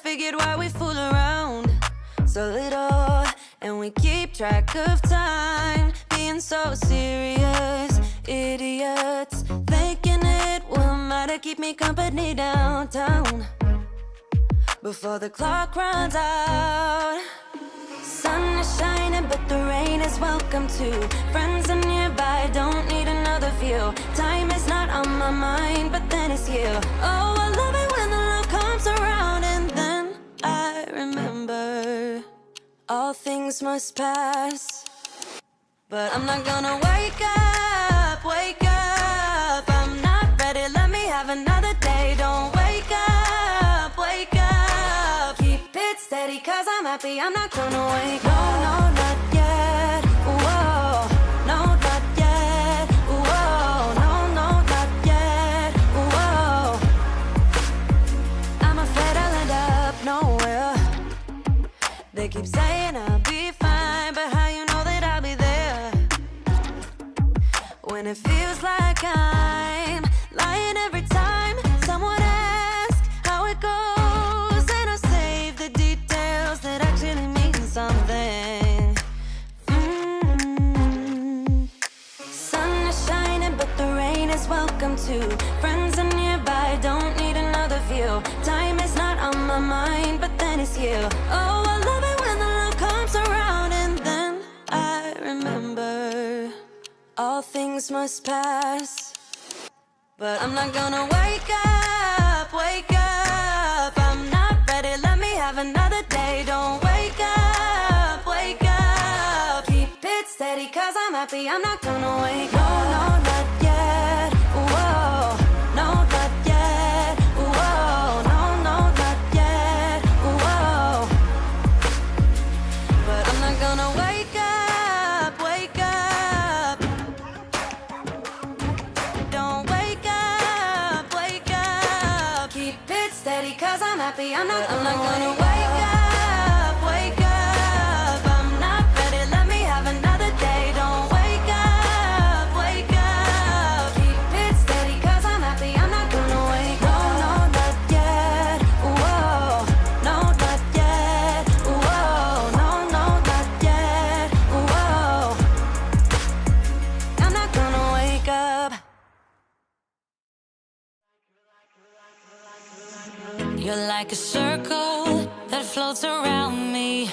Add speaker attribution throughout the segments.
Speaker 1: figured why we fool around so little, and we keep track of time, being so serious, idiots, thinking it will matter, keep me company downtown before the clock runs out. Sun is shining, but the rain is welcome too. Friends are nearby, don't need another view. Time is not on my mind, but then it's you. Oh, I love it when the love comes around, and then I remember all things must pass. But I'm not gonna wake up, wake up. I'm not ready, let me have another day. Don't wake up, wake up. Keep it steady, cause I'm happy, I'm not gonna wake up. No, no, not yet, whoa. No, not yet, whoa. No, no, not yet, whoa. I'm afraid I'll end up nowhere. They keep saying I'll be fine, but how you know that I'll be there when it feels like I'm lying every time someone asks how it goes, and I save the details that actually mean something. Sun is shining, but the rain is welcome too. Friends are nearby, don't need another view. Time is not on my mind, but then it's you. Oh, I love it when the love comes around, and then I remember all things must pass. But I'm not gonna wake up, wake up. I'm not ready, let me have another day. Don't wake up, wake up. Keep it steady, cause I'm happy, I'm not gonna wake up. No, no, not yet, whoa. No, not yet, whoa. No, no, not yet, whoa. But I'm not gonna wake up, wake up. Don't wake up, wake up. Keep it steady, cause I'm happy, I'm not gonna wake up, wake up. I'm not ready, let me have another day. Don't wake up, wake up. Keep it steady, cause I'm happy, I'm not gonna wake up. No, no, not yet, whoa. No, not yet, whoa. No, no, not yet, whoa. I'm not gonna wake up. You're like a circle that floats around me,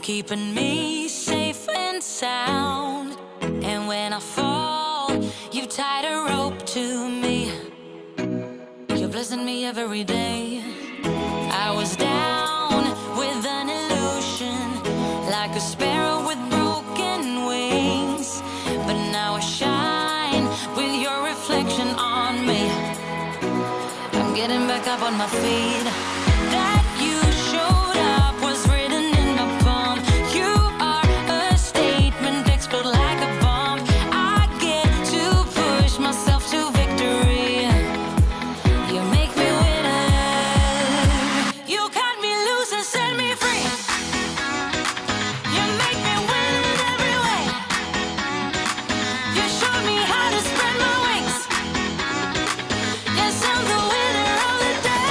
Speaker 1: keeping me safe and sound. And when I fall, you tied a rope to me. You're blessing me every day. I was down with an illusion, like a sparrow with broken wings, but now I shine with your reflection on me. I'm getting back up on my feet. That you showed up was written in my palm. You are a statement, explode like a bomb. I get to push myself to victory. You make me winner. You cut me loose and set me free. You make me win in every way. You showed me how to spread my wings. Yes, I'm the winner of the day.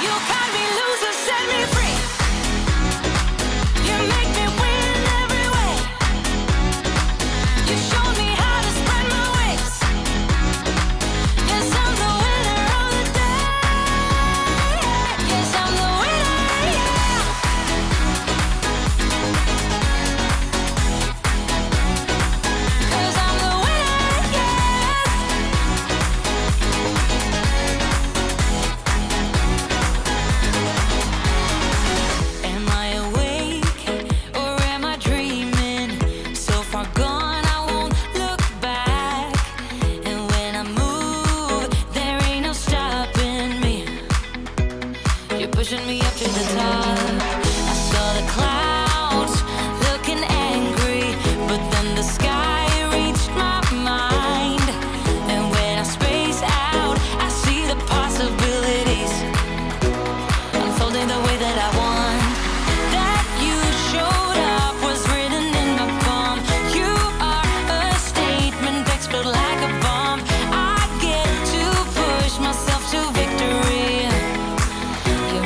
Speaker 1: You cut me loose and set me free. You make me win in every way. You showed me how to spread my wings. Yes, I'm the winner of the day. Yes, I'm the winner, yeah. 'Cause I'm the winner, yes. Am I awake or am I dreaming? So far gone, I won't look back. And when I move, there ain't no stopping me. You're pushing me up to the top. I saw the clouds looking angry, but then the sky reached my mind. And when I space out, I see the possibilities unfolding the way that I want. That you showed up was written in my palm. You are a statement, explode like a bomb. I get to push myself to victory. You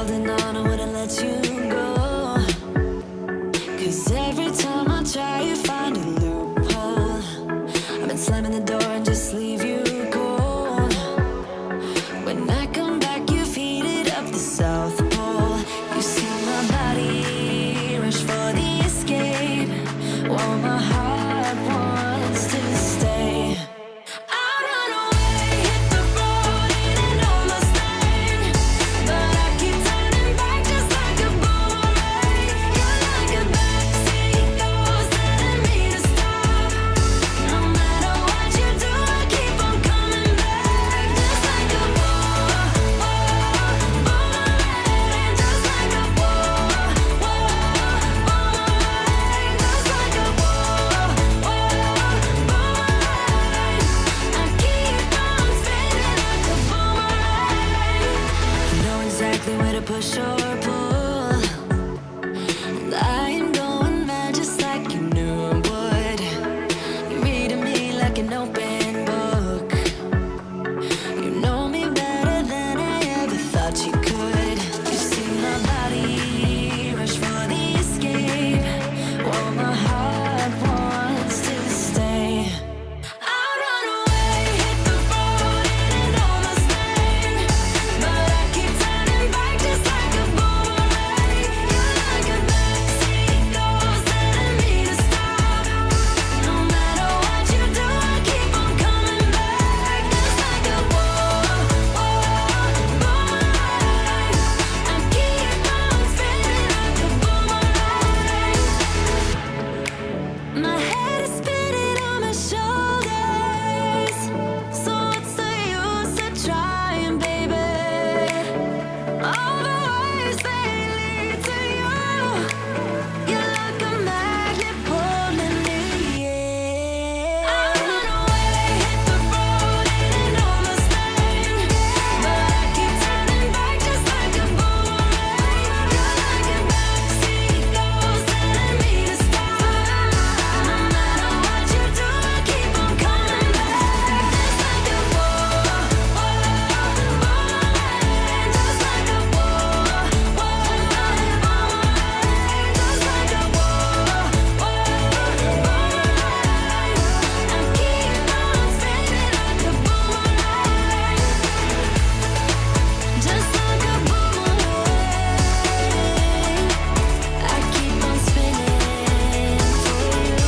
Speaker 1: holding on, I wouldn't let you go. 'Cause every time I try, you find a loophole. I've been slamming the door and just leave you cold. When I come back, you've heated up the South Pole. You see my body rush for the escape, while my heart wants to stay. I run away, hit the road, and almost there. But I keep turning back just like a boomerang. You're like a backseat ghost telling me to stop. No matter what you do, I keep on coming back. Just like a boomerang. Just like a boomerang. Just like a boomerang. I keep on spinning like a boomerang. Know exactly where to push or pull. And I am going mad just like you knew I would. You're reading me like an open book. You know me better than I ever thought you could. You see my body rush for the escape, while my heart wants to stay. I run away, hit the road, and almost there. But I keep turning back just like a boomerang. You're like a backseat ghost telling me to stop. No matter what you do, I keep on coming back. Just like a boomerang. I keep on spinning like a boomerang. My head is spinning on my shoulders. So what's the use of trying, baby? All the ways they lead to you. You're like a magnet pulling me in. I run away, hit the road, and almost there. But I keep turning back just like a boomerang. You're like a backseat ghost telling me to stop. No matter what you do, I keep on coming back. Just like a boomerang. Just like a boomerang. Just like a boomerang. I keep on spinning like a boomerang. Just like a boomerang. I keep on spinning for you.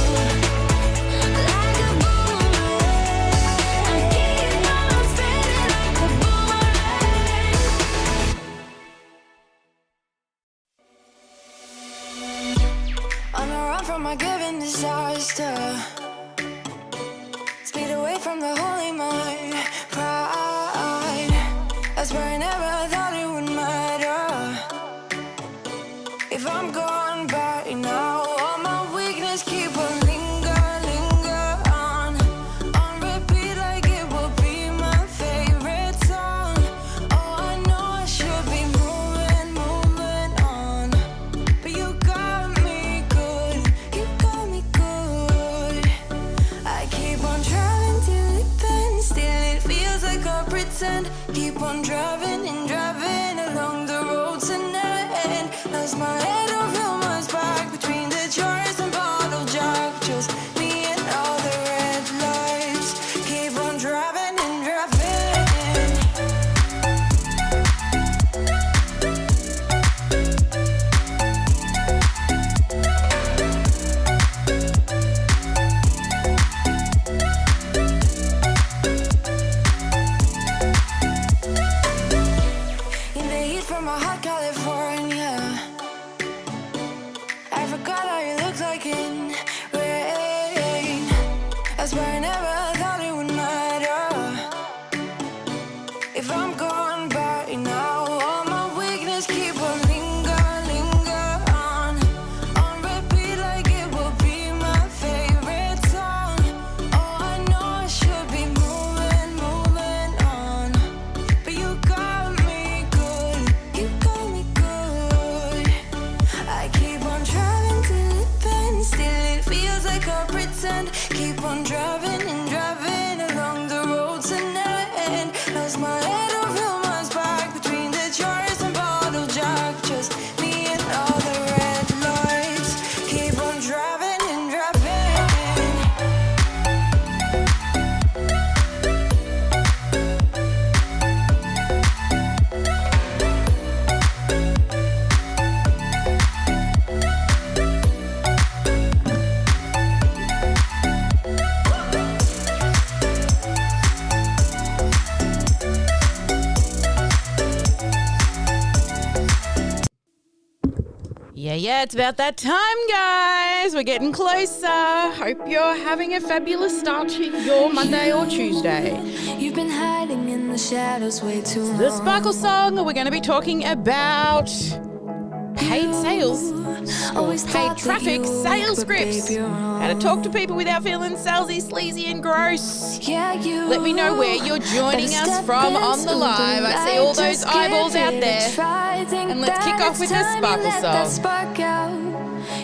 Speaker 1: Like a boomerang. I keep on spinning like a boomerang. On the run from my given disaster, speed away from the holy mind, pride. I swear I never thought it would matter if I'm gone by now. All my weakness keep on linger on repeat like it will be my favorite song. Oh, I know I should be moving on, but you got me good, you got me good. I keep on driving till it bends, still it feels like I pretend. Keep on driving and driving along the road tonight. Lost my head over my back between the jars and bottle jack. Just me and all the red lights. Keep on driving and driving. In the heat from my hot California, I forgot how you look like in rain. I swear I never thought it would matter if I'm gone by now. All my weakness keep on linger on repeat like it will be my favorite song. Oh, I know I should be moving on, but you got me good, you got me good. I keep on driving till it bends, still it feels like I pretend. Keep on driving and driving along the road tonight. Lost my head over my back between the jars and bottle jars.
Speaker 2: Yeah, it's about that time, guys. We're getting closer. Hope you're having a fabulous start to your Monday or Tuesday.
Speaker 1: You've been hiding in the shadows way too long.
Speaker 2: The Sparkle song, we're going to be talking about paid sales or paid traffic sales scripts. How to talk to people without feeling salesy, sleazy and gross. Let me know where you're joining us from on the live. I see all those eyeballs out there. And let's kick off with the Sparkle song.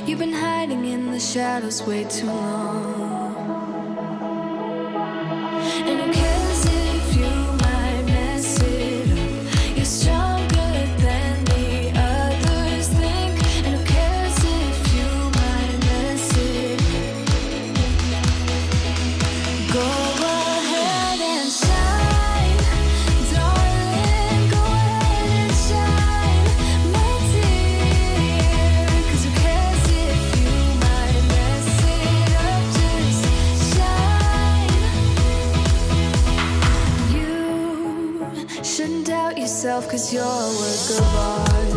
Speaker 1: You've been hiding in the shadows way too long. And who cares if you might mess it up? You're stronger than the others think. And who cares if you might mess it up? Go ahead and shine, darling. Go ahead and shine, my dear. 'Cause who cares if you might mess it up? Just shine. You shouldn't doubt yourself, 'cause you're a work of art.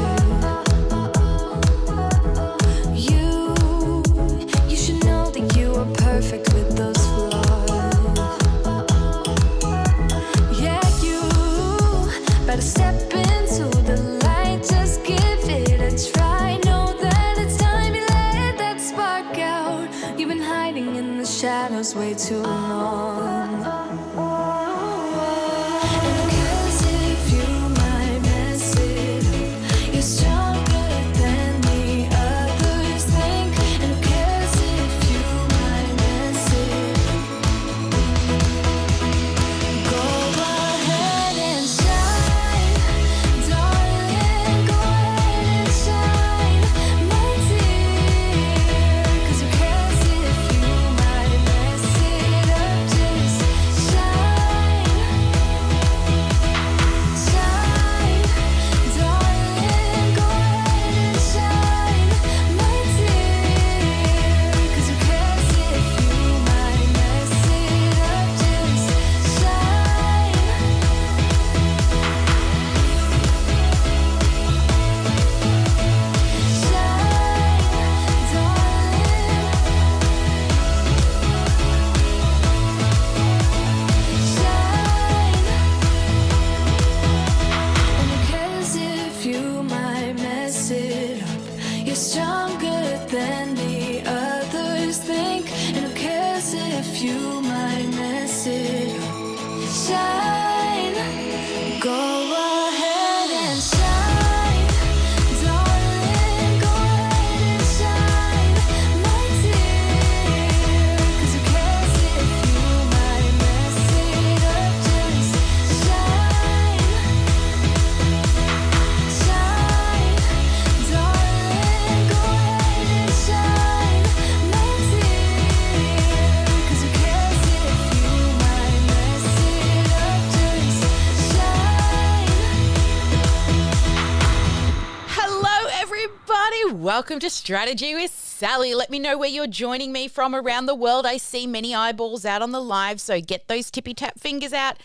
Speaker 1: You should know that you are perfect with those flaws. Yeah, you better step into the light. Just give it a try. Know that it's time you let that spark out. You've been hiding in the shadows way too long. And who cares if you might mess it up? You're stronger than the others think. And who cares if you might mess it up? Go ahead and shine, darling. Go ahead and shine, my dear. 'Cause who cares if you might mess it up? Just shine, shine, darling. Go ahead and shine, my dear. 'Cause who cares if you might mess it up? Just shine. You're stronger than the others think. And who cares if you might mess it up? Shine. Go ahead and shine, darling. Go ahead and shine, my dear. 'Cause who cares if you might mess it up? Just shine, shine, darling. Go ahead and shine, my dear. 'Cause who cares if you might mess it up? Just shine.
Speaker 2: Hello, everybody. Welcome to Strategy with Sally. Let me know where you're joining me from around the world. I see many eyeballs out on the live, so get those tippy tap fingers out.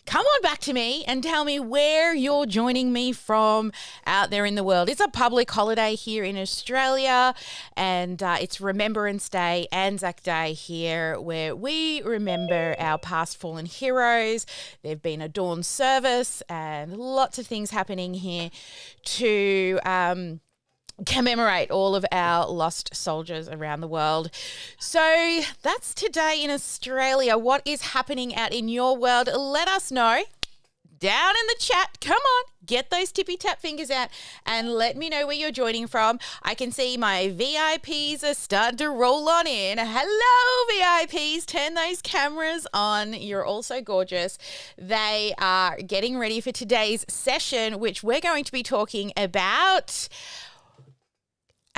Speaker 2: Come on back to me and tell me where you're joining me from out there in the world. It's a public holiday here in Australia, and it's Remembrance Day, Anzac Day here, where we remember our past fallen heroes. There've been a dawn service and lots of things happening here to commemorate all of our lost soldiers around the world. So that's today in Australia. What is happening out in your world? Let us know down in the chat. Come on, get those tippy tap fingers out and let me know where you're joining from. I can see my VIPs are starting to roll on in. Hello, VIPs. Turn those cameras on. You're all so gorgeous. They are getting ready for today's session, which we're going to be talking about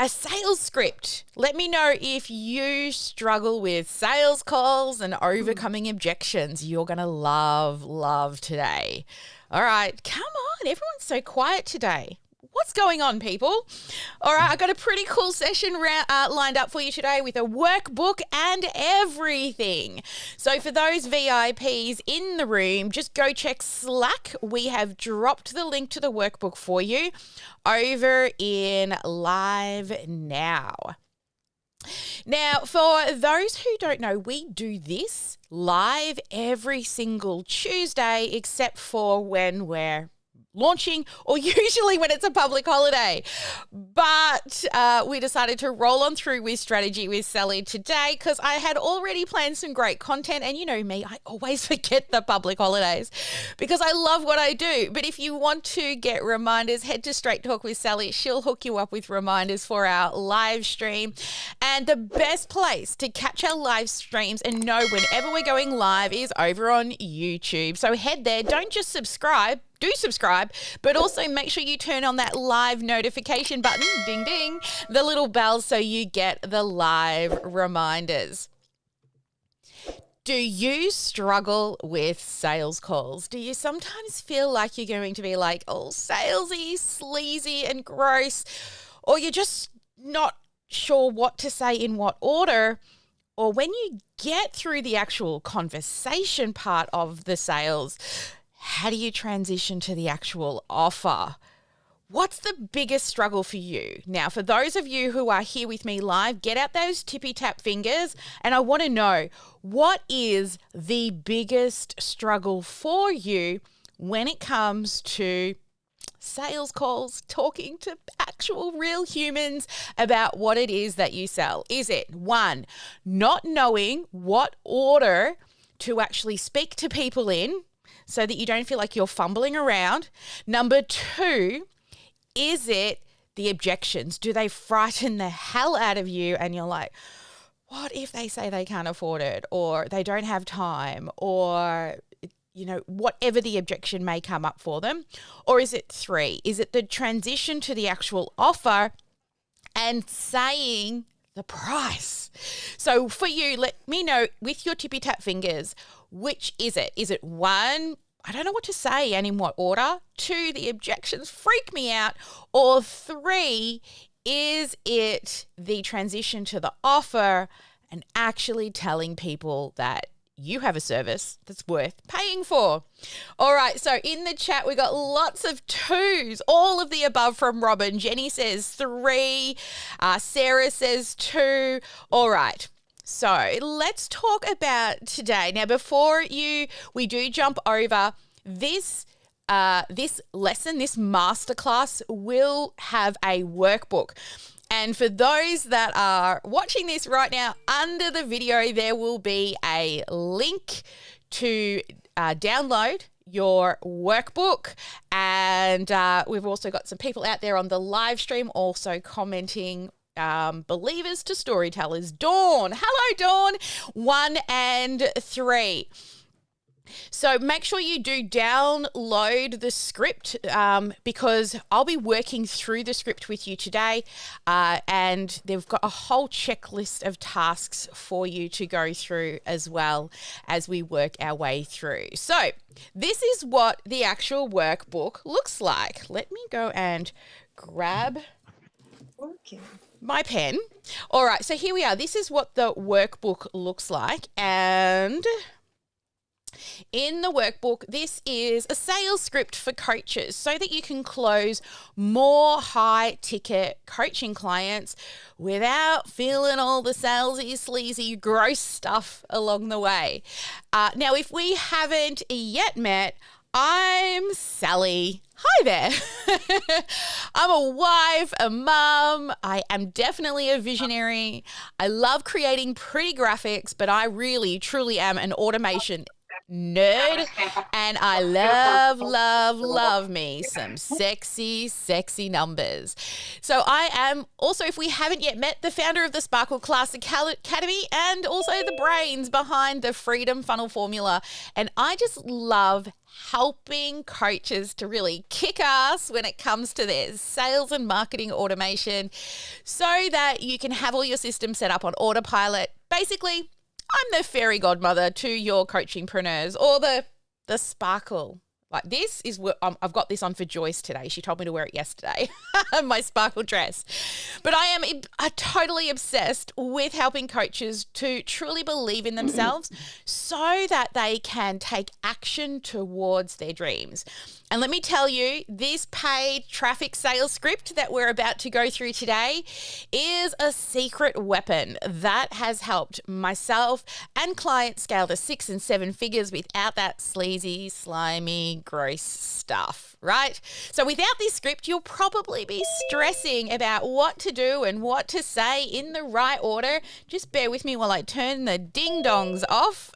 Speaker 2: a sales script. Let me know if you struggle with sales calls and overcoming objections. You're going to love today. All right, come on. Everyone's so quiet today. What's going on, people? All right, I got a pretty cool session lined up for you today with a workbook and everything. So for those VIPs in the room, just go check Slack. We have dropped the link to the workbook for you over in Live Now. Now, for those who don't know, we do this live every single Tuesday except for when we're launching or usually when it's a public holiday. But we decided to roll on through with Strategy with Sally today because I had already planned some great content. And you know me, I always forget the public holidays because I love what I do. But if you want to get reminders, head to Straight Talk with Sally. She'll hook you up with reminders for our live stream. And the best place to catch our live streams and know whenever we're going live is over on YouTube. So head there. Don't just subscribe. Do subscribe, but also make sure you turn on that live notification button, ding, ding, the little bell so you get the live reminders. Do you struggle with sales calls? Do you sometimes feel like you're going to be like, oh, salesy, sleazy and gross, or you're just not sure what to say in what order? Or when you get through the actual conversation part of the sales, how do you transition to the actual offer? What's the biggest struggle for you? Now, for those of you who are here with me live, get out those tippy tap fingers and I want to know, what is the biggest struggle for you when it comes to sales calls, talking to actual real humans about what it is that you sell? Is it 1, not knowing what order to actually speak to people in, so that you don't feel like you're fumbling around? Number 2, is it the objections? Do they frighten the hell out of you and you're like, what if they say they can't afford it or they don't have time or, you know, whatever the objection may come up for them? Or is it 3? Is it the transition to the actual offer and saying the price? So for you, let me know with your tippy tap fingers, which is it? Is it 1, I don't know what to say and in what order? 2, the objections freak me out. Or 3, is it the transition to the offer and actually telling people that you have a service that's worth paying for? All right, so in the chat, we got lots of 2s, all of the above from Robin. Jenny says 3, Sarah says 2. All right. So let's talk about today. Now, before we do jump over this lesson, this masterclass will have a workbook. And for those that are watching this right now, under the video, there will be a link to download your workbook. And we've also got some people out there on the live stream also commenting. Believers to storytellers. Dawn. Hello, Dawn. 1 and 3. So make sure you do download the script because I'll be working through the script with you today and they've got a whole checklist of tasks for you to go through as well as we work our way through. So this is what the actual workbook looks like. Let me go and grab my pen. All right, so here we are. This is what the workbook looks like. And in the workbook, this is a sales script for coaches so that you can close more high-ticket coaching clients without feeling all the salesy, sleazy, gross stuff along the way. Now, if we haven't yet met, I'm Sally. Hi there. I'm a wife, a mum. I am definitely a visionary. I love creating pretty graphics, but I really, truly am an automation nerd, and I love me some sexy numbers. So I am also, if we haven't yet met, the founder of the Sparkle Class Academy and also the brains behind the Freedom Funnel Formula. And I just love helping coaches to really kick ass when it comes to their sales and marketing automation so that you can have all your systems set up on autopilot. Basically, I'm the fairy godmother to your coachingpreneurs, or the sparkle Like this is what I've got this on for Joyce today. She told me to wear it yesterday, my sparkle dress. But I am totally obsessed with helping coaches to truly believe in themselves so that they can take action towards their dreams. And let me tell you, this paid traffic sales script that we're about to go through today is a secret weapon that has helped myself and clients scale to 6 and 7 figures without that sleazy, slimy, gross stuff, right? So without this script, you'll probably be stressing about what to do and what to say in the right order. Just bear with me while I turn the ding-dongs off.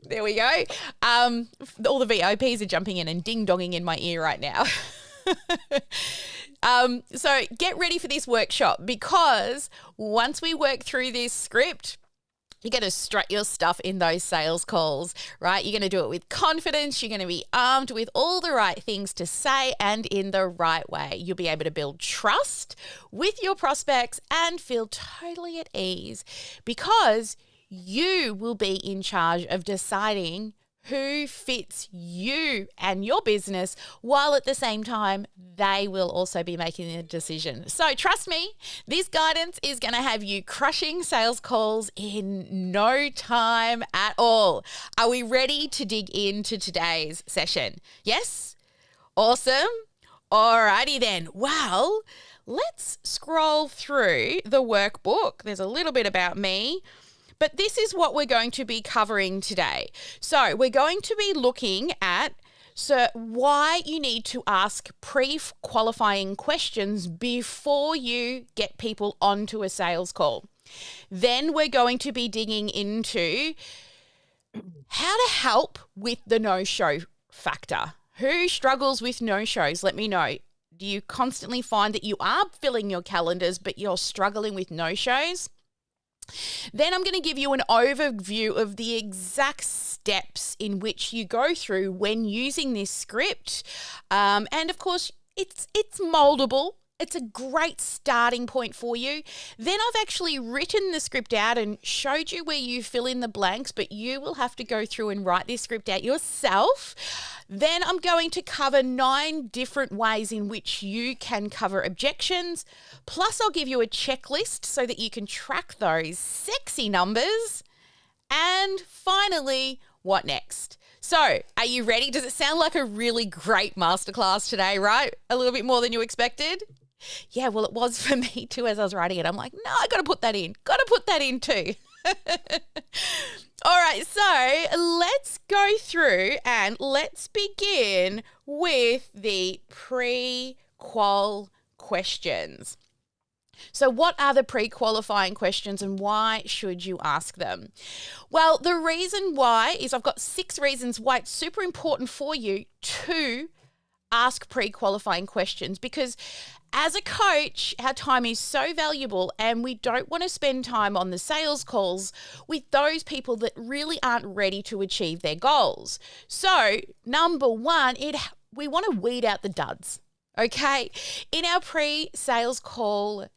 Speaker 2: There we go. All the VIPs are jumping in and ding-donging in my ear right now. So get ready for this workshop, because once we work through this script, you're going to strut your stuff in those sales calls, right? You're going to do it with confidence. You're going to be armed with all the right things to say and in the right way. You'll be able to build trust with your prospects and feel totally at ease, because you will be in charge of deciding who fits you and your business, while at the same time, they will also be making a decision. So trust me, this guidance is going to have you crushing sales calls in no time at all. Are we ready to dig into today's session? Yes? Awesome. Alrighty then. Well, let's scroll through the workbook. There's a little bit about me, but this is what we're going to be covering today. So we're going to be looking at why you need to ask pre-qualifying questions before you get people onto a sales call. Then we're going to be digging into how to help with the no-show factor. Who struggles with no-shows? Let me know. Do you constantly find that you are filling your calendars, but you're struggling with no-shows? Then I'm going to give you an overview of the exact steps in which you go through when using this script. And of course, it's moldable. It's a great starting point for you. Then I've actually written the script out and showed you where you fill in the blanks, but you will have to go through and write this script out yourself. Then I'm going to cover 9 different ways in which you can cover objections. Plus, I'll give you a checklist so that you can track those sexy numbers. And finally, what next? So, are you ready? Does it sound like a really great masterclass today, right? A little bit more than you expected? Yeah, well, it was for me too as I was writing it. I'm like, no, I got to put that in. Got to put that in too. All right, so let's go through and let's begin with the pre-qual questions. So what are the pre-qualifying questions and why should you ask them? Well, the reason why is I've got 6 reasons why it's super important for you to ask pre-qualifying questions, because as a coach, our time is so valuable and we don't want to spend time on the sales calls with those people that really aren't ready to achieve their goals. So, number 1, we want to weed out the duds, okay? In our pre-sales call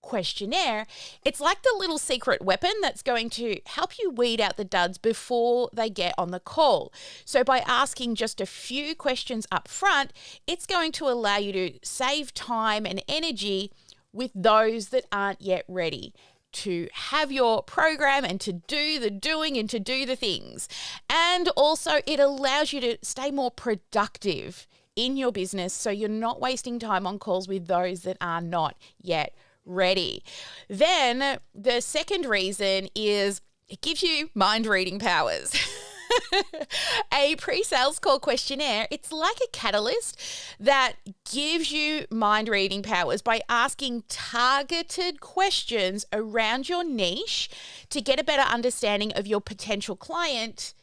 Speaker 2: questionnaire, it's like the little secret weapon that's going to help you weed out the duds before they get on the call. So by asking just a few questions up front, it's going to allow you to save time and energy with those that aren't yet ready to have your program and to do the doing and to do the things. And also it allows you to stay more productive in your business, so you're not wasting time on calls with those that are not yet ready. Then the second reason is it gives you mind reading powers. A pre-sales call questionnaire, it's like a catalyst that gives you mind reading powers by asking targeted questions around your niche to get a better understanding of your potential client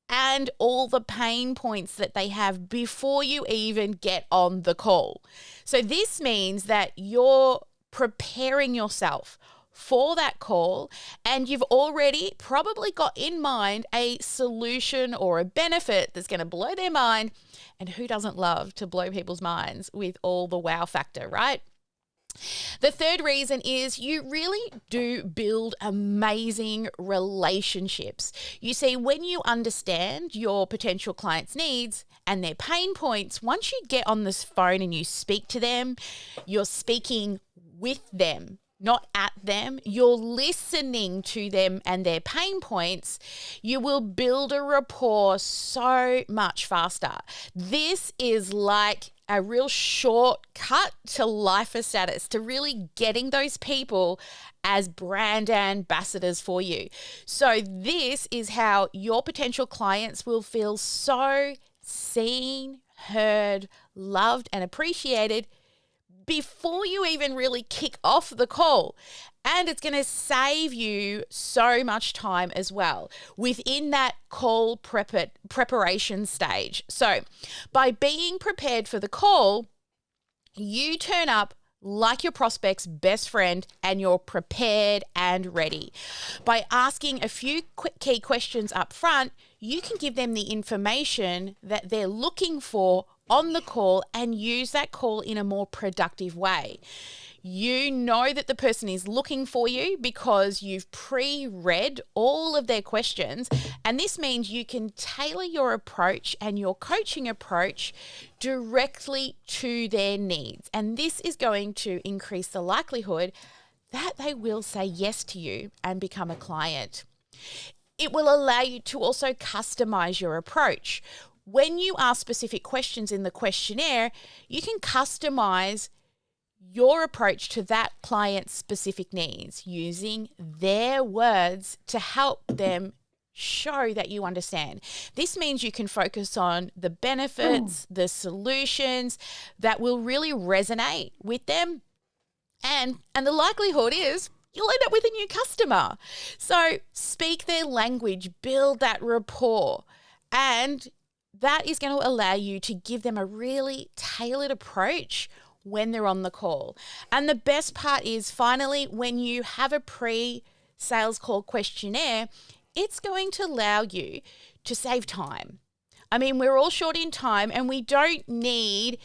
Speaker 2: and all the pain points that they have before you even get on the call. So this means that you're preparing yourself for that call and you've already probably got in mind a solution or a benefit that's going to blow their mind. And who doesn't love to blow people's minds with all the wow factor, right? The third reason is you really do build amazing relationships. You see, when you understand your potential clients' needs and their pain points, once you get on this phone and you speak to them, you're speaking with them, not at them. You're listening to them and their pain points. You will build a rapport so much faster. This is like a real shortcut to life status, to really getting those people as brand ambassadors for you. So this is how your potential clients will feel so seen, heard, loved, and appreciated before you even really kick off the call. And it's going to save you so much time as well within that call preparation stage. So by being prepared for the call, you turn up like your prospect's best friend and you're prepared and ready. By asking a few quick key questions up front, you can give them the information that they're looking for on the call and use that call in a more productive way. You know that the person is looking for you because you've pre-read all of their questions, and this means you can tailor your approach and your coaching approach directly to their needs. And this is going to increase the likelihood that they will say yes to you and become a client. It will allow you to also customize your approach. When you ask specific questions in the questionnaire, you can customize your approach to that client's specific needs using their words to help them show that you understand. This means you can focus on the benefits, the solutions that will really resonate with them. And the likelihood is you'll end up with a new customer. So speak their language, build that rapport, and that is going to allow you to give them a really tailored approach when they're on the call. And the best part is, finally, when you have a pre-sales call questionnaire, it's going to allow you to save time. I mean, we're all short in time and we don't need,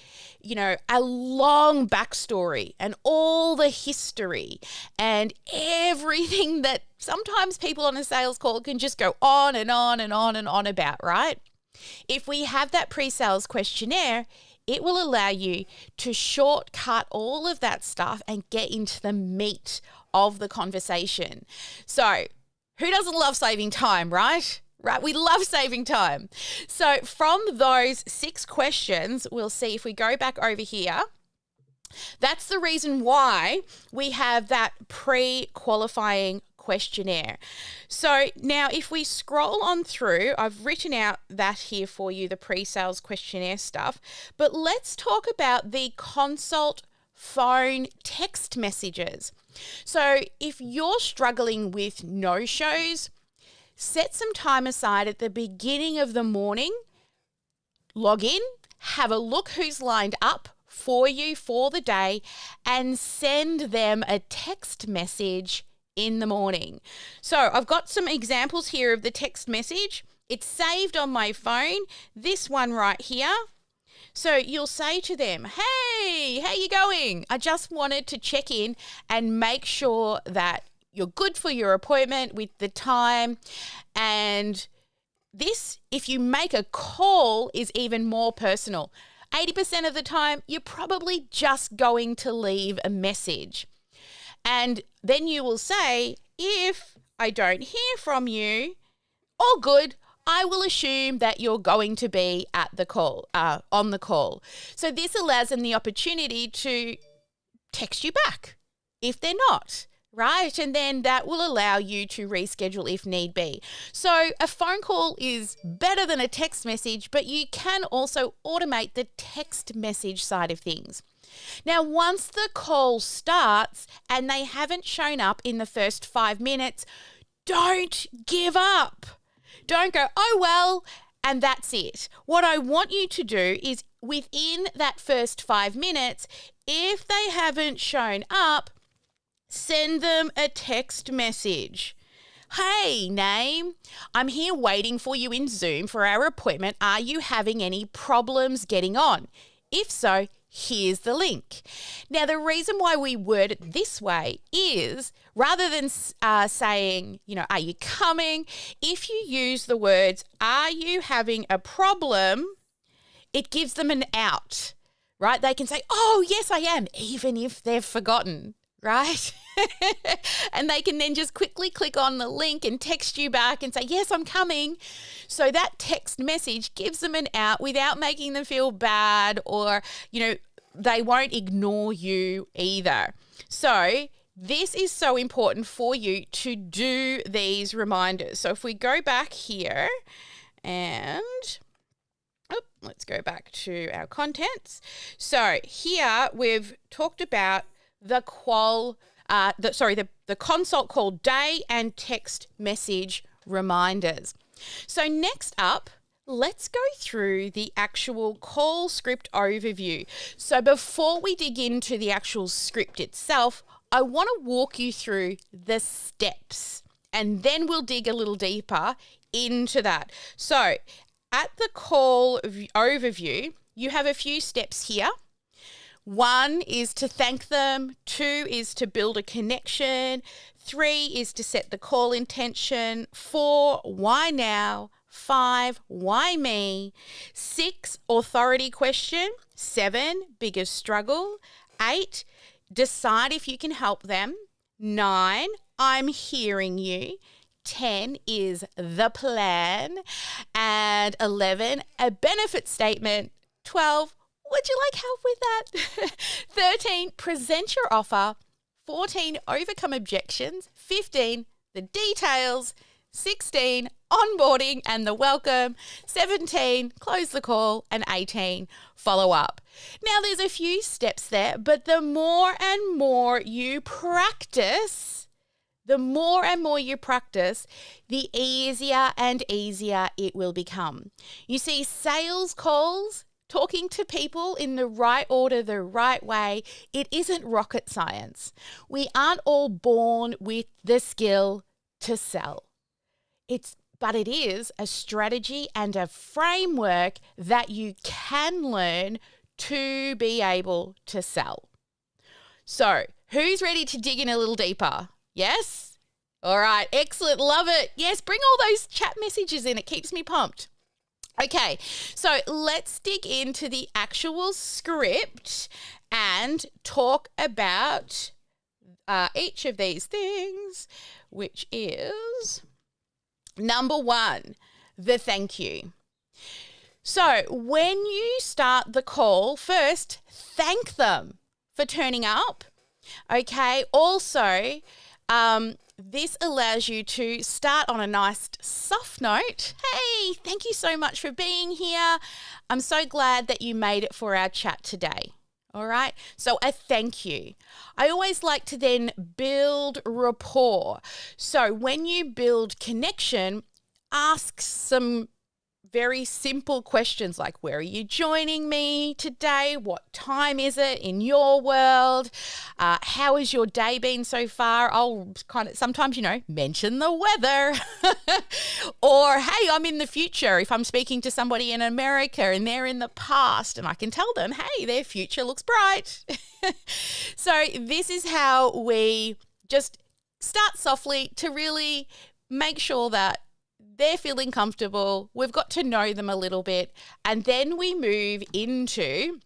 Speaker 2: a long backstory and all the history and everything that sometimes people on a sales call can just go on and on and on and on about, right? If we have that pre-sales questionnaire, it will allow you to shortcut all of that stuff and get into the meat of the conversation. So, who doesn't love saving time, right? Right, we love saving time. So from those 6 questions, we'll see if we go back over here. That's the reason why we have that pre-qualifying questionnaire. So now if we scroll on through, I've written out that here for you, the pre-sales questionnaire stuff, but let's talk about the consult phone text messages. So if you're struggling with no-shows, set some time aside at the beginning of the morning, log in, have a look who's lined up for you for the day, and send them a text message in the morning. So I've got some examples here of the text message. It's saved on my phone, this one right here. So you'll say to them, hey, how you going? I just wanted to check in and make sure that you're good for your appointment with the time. And this, if you make a call, is even more personal. 80% of the time, you're probably just going to leave a message. And then you will say, if I don't hear from you, all good, I will assume that you're going to be at the call, on the call. So this allows them the opportunity to text you back if they're not. Right? And then that will allow you to reschedule if need be. So a phone call is better than a text message, but you can also automate the text message side of things. Now, once the call starts and they haven't shown up in the first 5 minutes, don't give up. Don't go, oh, well, and that's it. What I want you to do is within that first 5 minutes, if they haven't shown up, send them a text message. Hey, name, I'm here waiting for you in Zoom for our appointment. Are you having any problems getting on? If so, Here's the link. Now, the reason why we word it this way is rather than saying, are you coming? If you use the words, are you having a problem? It gives them an out, right? They can say, oh, yes, I am, even if they've forgotten, right? And they can then just quickly click on the link and text you back and say, yes, I'm coming. So that text message gives them an out without making them feel bad or, they won't ignore you either. So this is so important for you to do these reminders. So if we go back here and let's go back to our contents. So here we've talked about the consult call day and text message reminders. So next up, let's go through the actual call script overview. So before we dig into the actual script itself, I want to walk you through the steps and then we'll dig a little deeper into that. So at the call overview, you have a few steps here. 1 is to thank them. 2 is to build a connection. 3 is to set the call intention. 4, why now? 5, why me? 6, authority question. 7, biggest struggle. 8, decide if you can help them. 9, I'm hearing you. 10 is the plan. And 11, a benefit statement. 12, would you like help with that? 13, present your offer. 14, overcome objections. 15, the details. 16, onboarding and the welcome. 17, close the call. And 18, follow up. Now, there's a few steps there, but the more and more you practice, the easier and easier it will become. You see, sales calls, talking to people in the right order, the right way, it isn't rocket science. We aren't all born with the skill to sell. But it is a strategy and a framework that you can learn to be able to sell. So, who's ready to dig in a little deeper? Yes? All right, excellent, love it. Yes, bring all those chat messages in. It keeps me pumped. Okay, so let's dig into the actual script and talk about each of these things, which is number 1, the thank you. So when you start the call, first, thank them for turning up. Okay, also, this allows you to start on a nice soft note. Hey, thank you so much for being here. I'm so glad that you made it for our chat today. All right, so a thank you. I always like to then build rapport. So when you build connection, ask some very simple questions like, where are you joining me today? What time is it in your world? How has your day been so far? I'll kind of sometimes, mention the weather. Or, hey, I'm in the future. If I'm speaking to somebody in America and they're in the past and I can tell them, hey, their future looks bright. So this is how we just start softly to really make sure that they're feeling comfortable. We've got to know them a little bit. And then we move into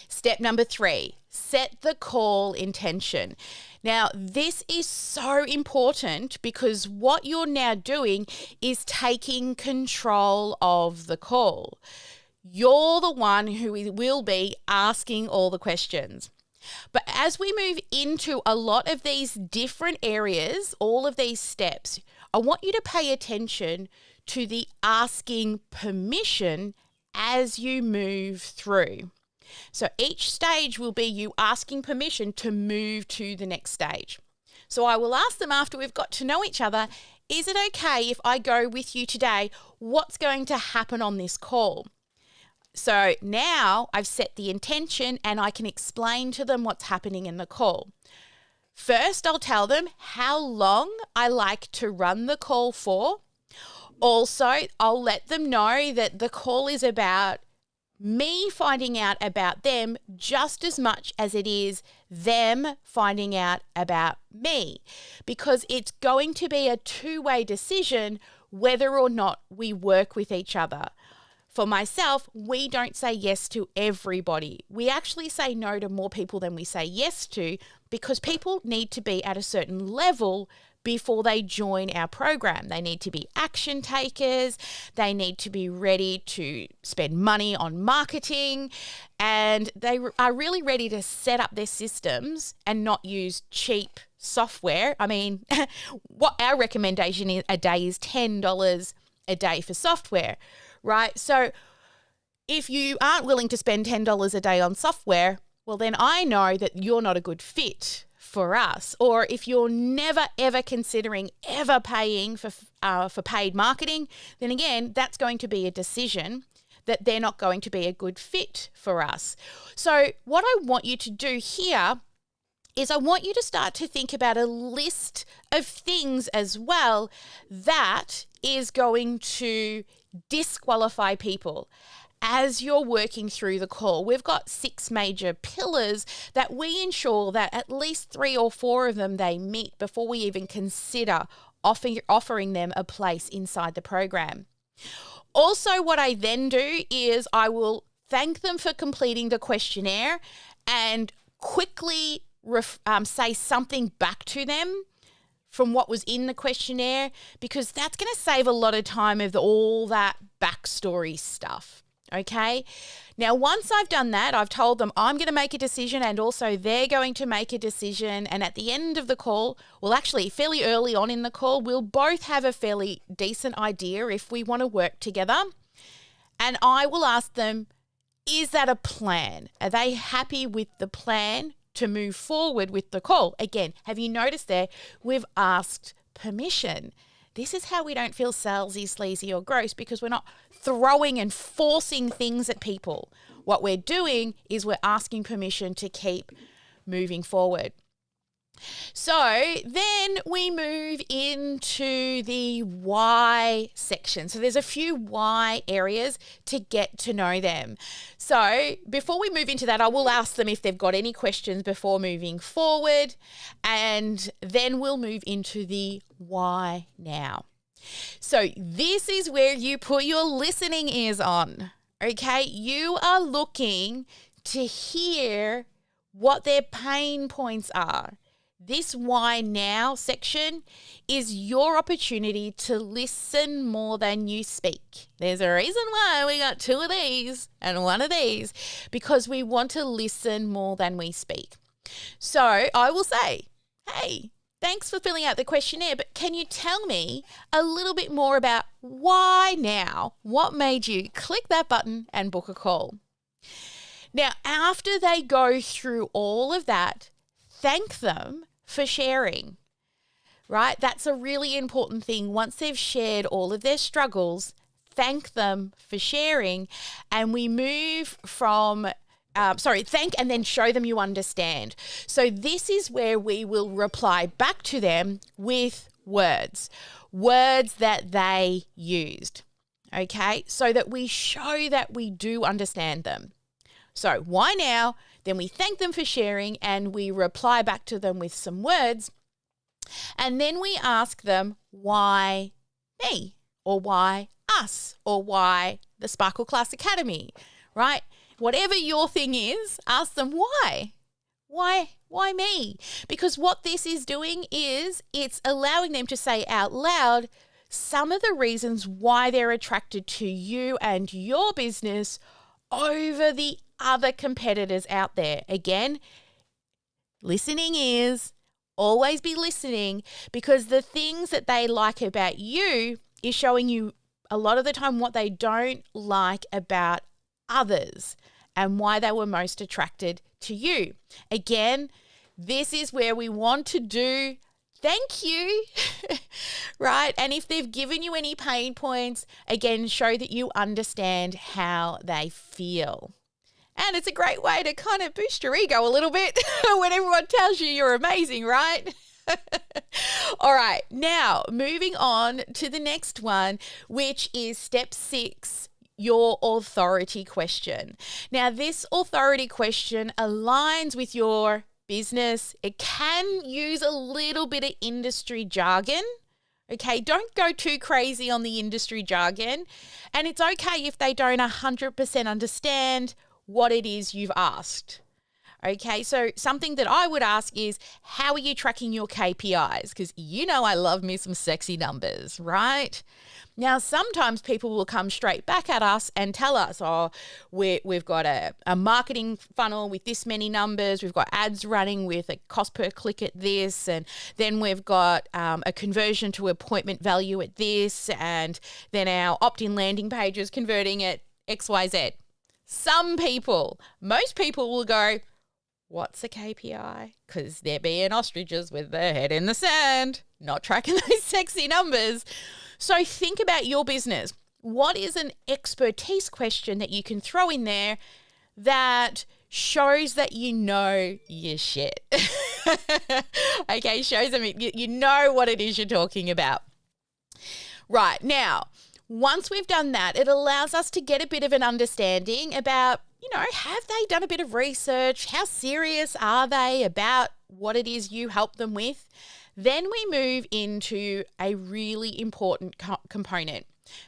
Speaker 2: step number 3, set the call intention. Now, this is so important because what you're now doing is taking control of the call. You're the one who will be asking all the questions. But as we move into a lot of these different areas, all of these steps, I want you to pay attention to the asking permission as you move through. So each stage will be you asking permission to move to the next stage. So I will ask them after we've got to know each other, is it okay if I go with you today? What's going to happen on this call? So now I've set the intention and I can explain to them what's happening in the call. First, I'll tell them how long I like to run the call for. Also, I'll let them know that the call is about me finding out about them just as much as it is them finding out about me, because it's going to be a two-way decision whether or not we work with each other. For myself, we don't say yes to everybody. We actually say no to more people than we say yes to, because people need to be at a certain level before they join our program. They need to be action takers. They need to be ready to spend money on marketing, and they are really ready to set up their systems and not use cheap software. I mean, what our recommendation is a day is $10 a day for software, right? So if you aren't willing to spend $10 a day on software, well, then I know that you're not a good fit for us. Or if you're never ever considering ever paying for paid marketing, then again, that's going to be a decision that they're not going to be a good fit for us. So what I want you to do here is I want you to start to think about a list of things as well that is going to disqualify people as you're working through the call. We've got 6 major pillars that we ensure that at least 3 or 4 of them they meet before we even consider offering them a place inside the program. Also, what I then do is I will thank them for completing the questionnaire and quickly say something back to them from what was in the questionnaire, because that's going to save a lot of time of all that backstory stuff. Okay. Now, once I've done that, I've told them I'm going to make a decision and also they're going to make a decision. And at the end of the call, well, actually fairly early on in the call, we'll both have a fairly decent idea if we want to work together. And I will ask them, is that a plan? Are they happy with the plan to move forward with the call? Again, have you noticed there? We've asked permission. This is how we don't feel salesy, sleazy, or gross, because we're not throwing and forcing things at people. What we're doing is we're asking permission to keep moving forward. So then we move into the why section. So there's a few why areas to get to know them. So before we move into that, I will ask them if they've got any questions before moving forward, and then we'll move into the why now. So this is where you put your listening ears on, okay? You are looking to hear what their pain points are. This why now section is your opportunity to listen more than you speak. There's a reason why we got 2 of these and 1 of these, because we want to listen more than we speak. So I will say, hey, thanks for filling out the questionnaire, but can you tell me a little bit more about why now? What made you click that button and book a call? Now, after they go through all of that, thank them for sharing, right? That's a really important thing. Once they've shared all of their struggles, thank them for sharing, and we move from thank and then show them you understand. So this is where we will reply back to them with words that they used, okay? So that we show that we do understand them. So why now? Then we thank them for sharing and we reply back to them with some words. And then we ask them, why me? Or why us? Or why the Sparkle Class Academy, right? Whatever your thing is, ask them why. Why me? Because what this is doing is it's allowing them to say out loud some of the reasons why they're attracted to you and your business over the other competitors out there. Again, listening is always be listening, because the things that they like about you is showing you a lot of the time what they don't like about others and why they were most attracted to you. Again, this is where we want to do thank you, right? And if they've given you any pain points, again, show that you understand how they feel. And it's a great way to kind of boost your ego a little bit when everyone tells you you're amazing, right? All right, now moving on to the next one, which is step 6. your authority question. Now, this authority question aligns with your business. It can use a little bit of industry jargon. Okay, don't go too crazy on the industry jargon. And it's okay if they don't 100% understand what it is you've asked. Okay, so something that I would ask is, how are you tracking your KPIs? Because you know I love me some sexy numbers, right? Now, sometimes people will come straight back at us and tell us, oh, we've got a marketing funnel with this many numbers. We've got ads running with a cost per click at this. And then we've got a conversion to appointment value at this. And then our opt-in landing page is converting at XYZ. Most people will go, what's a KPI? Because they're being ostriches with their head in the sand, not tracking those sexy numbers. So think about your business. What is an expertise question that you can throw in there that shows that you know your shit? Okay, shows them you know what it is you're talking about. Right, now, once we've done that, it allows us to get a bit of an understanding about, have they done a bit of research? How serious are they about what it is you help them with? Then we move into a really important component,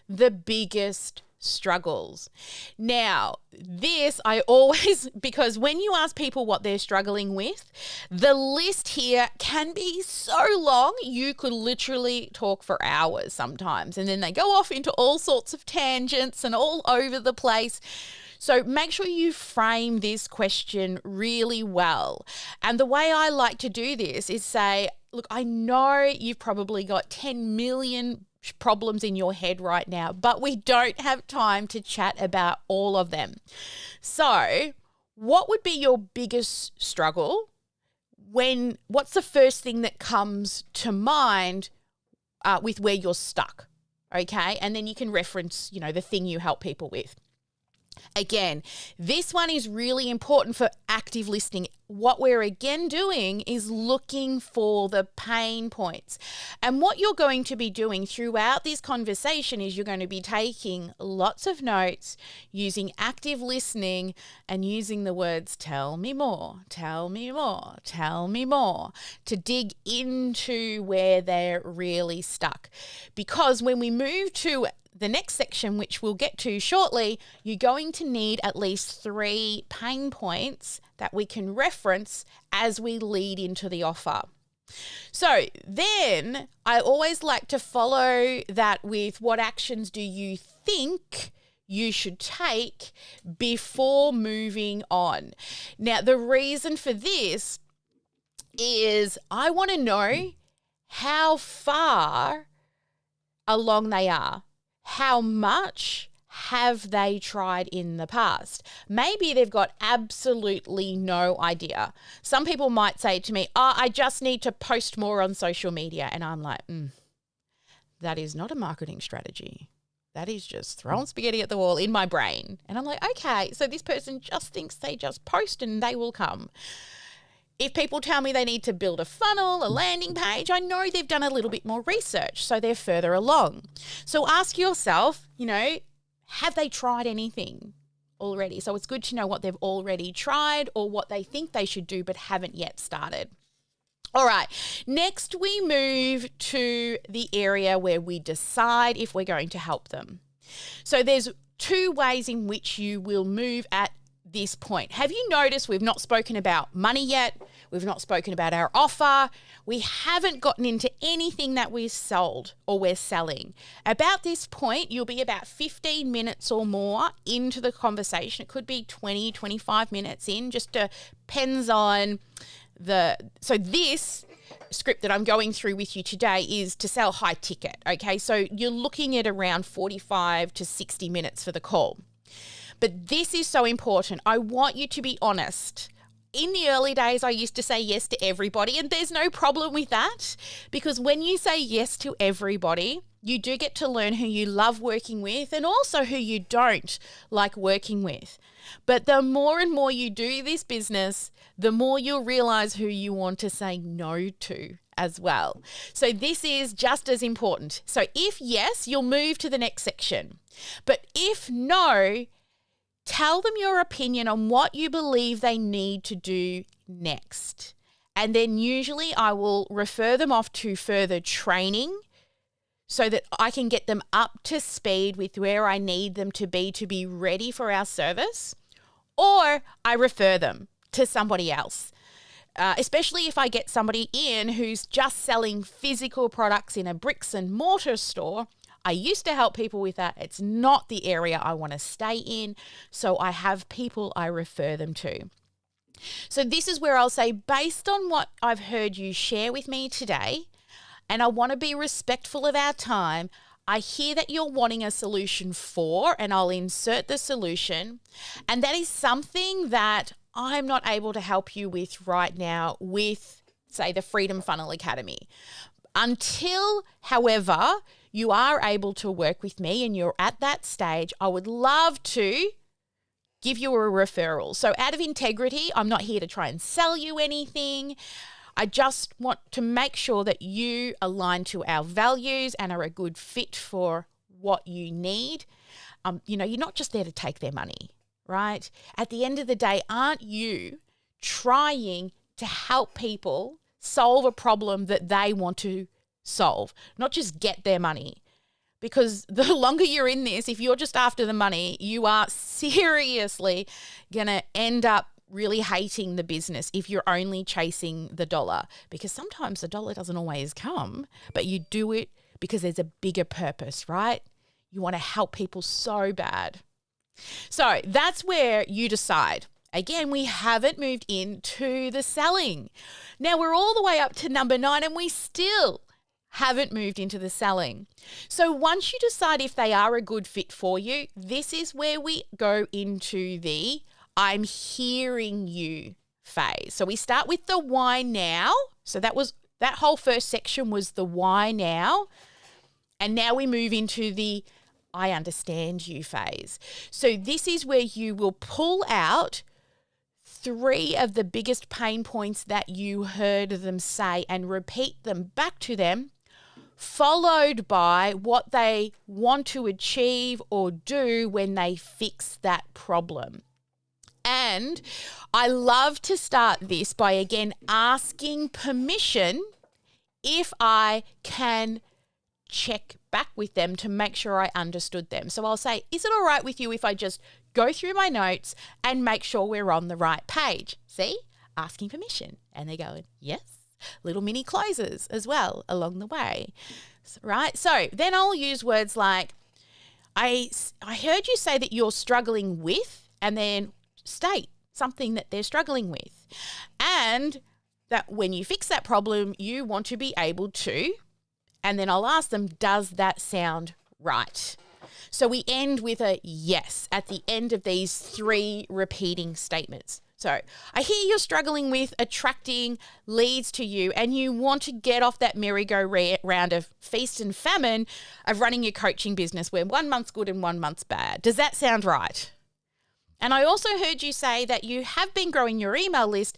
Speaker 2: the biggest struggles. Now, this because when you ask people what they're struggling with, the list here can be so long, you could literally talk for hours sometimes. And then they go off into all sorts of tangents and all over the place. So make sure you frame this question really well. And the way I like to do this is say, look, I know you've probably got 10 million problems in your head right now, but we don't have time to chat about all of them. So what would be your biggest struggle? What's the first thing that comes to mind with where you're stuck? Okay. And then you can reference, the thing you help people with. Again, this one is really important for active listening. What we're again doing is looking for the pain points. And what you're going to be doing throughout this conversation is you're going to be taking lots of notes, using active listening and using the words, tell me more, tell me more, tell me more, to dig into where they're really stuck. Because when we move to the next section, which we'll get to shortly, you're going to need at least 3 pain points that we can reference as we lead into the offer. So then I always like to follow that with, what actions do you think you should take before moving on? Now, the reason for this is I want to know how far along they are. How much have they tried in the past? Maybe they've got absolutely no idea. Some people might say to me, I just need to post more on social media. And I'm like, that is not a marketing strategy. That is just throwing spaghetti at the wall in my brain. And I'm like, okay, so this person just thinks they just post and they will come. If people tell me they need to build a funnel, a landing page, I know they've done a little bit more research, so they're further along. So ask yourself, have they tried anything already? So it's good to know what they've already tried or what they think they should do but haven't yet started. All right, next we move to the area where we decide if we're going to help them. So there's 2 ways in which you will move at this point. Have you noticed we've not spoken about money yet? We've not spoken about our offer. We haven't gotten into anything that we've sold or we're selling. About this point, you'll be about 15 minutes or more into the conversation. It could be 20, 25 minutes in, just depends on so this script that I'm going through with you today is to sell high ticket. Okay. So you're looking at around 45 to 60 minutes for the call. But this is so important. I want you to be honest. In the early days, I used to say yes to everybody, and there's no problem with that, because when you say yes to everybody, you do get to learn who you love working with and also who you don't like working with. But the more and more you do this business, the more you'll realize who you want to say no to as well. So this is just as important. So if yes, you'll move to the next section. But if no, tell them your opinion on what you believe they need to do next. And then usually I will refer them off to further training so that I can get them up to speed with where I need them to be ready for our service, or I refer them to somebody else. Especially if I get somebody in who's just selling physical products in a bricks and mortar store. I used to help people with that. It's not the area I want to stay in, so I have people I refer them to. So this is where I'll say, based on what I've heard you share with me today, and I want to be respectful of our time, I hear that you're wanting a solution for, and I'll insert the solution. And that is something that I'm not able to help you with right now with, say, the Freedom Funnel Academy. Until, however, you are able to work with me and you're at that stage, I would love to give you a referral. So out of integrity, I'm not here to try and sell you anything. I just want to make sure that you align to our values and are a good fit for what you need. You're not just there to take their money, right? At the end of the day, aren't you trying to help people solve a problem that they want to solve, not just get their money? Because the longer you're in this, if you're just after the money, you are seriously going to end up really hating the business if you're only chasing the dollar, because sometimes the dollar doesn't always come, but you do it because there's a bigger purpose, right? You want to help people so bad. So that's where you decide. Again, we haven't moved into the selling. Now we're all the way up to number 9 and we still haven't moved into the selling. So once you decide if they are a good fit for you, this is where we go into the I'm hearing you phase. So we start with the why now. So that whole first section was the why now. And now we move into the I understand you phase. So this is where you will pull out 3 of the biggest pain points that you heard them say and repeat them back to them, followed by what they want to achieve or do when they fix that problem. And I love to start this by, again, asking permission if I can check back with them to make sure I understood them. So I'll say, is it all right with you if I just go through my notes and make sure we're on the right page? See, asking permission. And they're going, yes. Little mini closes as well along the way, right? So then I'll use words like, I heard you say that you're struggling with, and then state something that they're struggling with. And that when you fix that problem, you want to be able to, and then I'll ask them, does that sound right? So we end with a yes at the end of these 3 repeating statements. So I hear you're struggling with attracting leads to you and you want to get off that merry-go-round of feast and famine of running your coaching business where 1 month's good and 1 month's bad. Does that sound right? And I also heard you say that you have been growing your email list,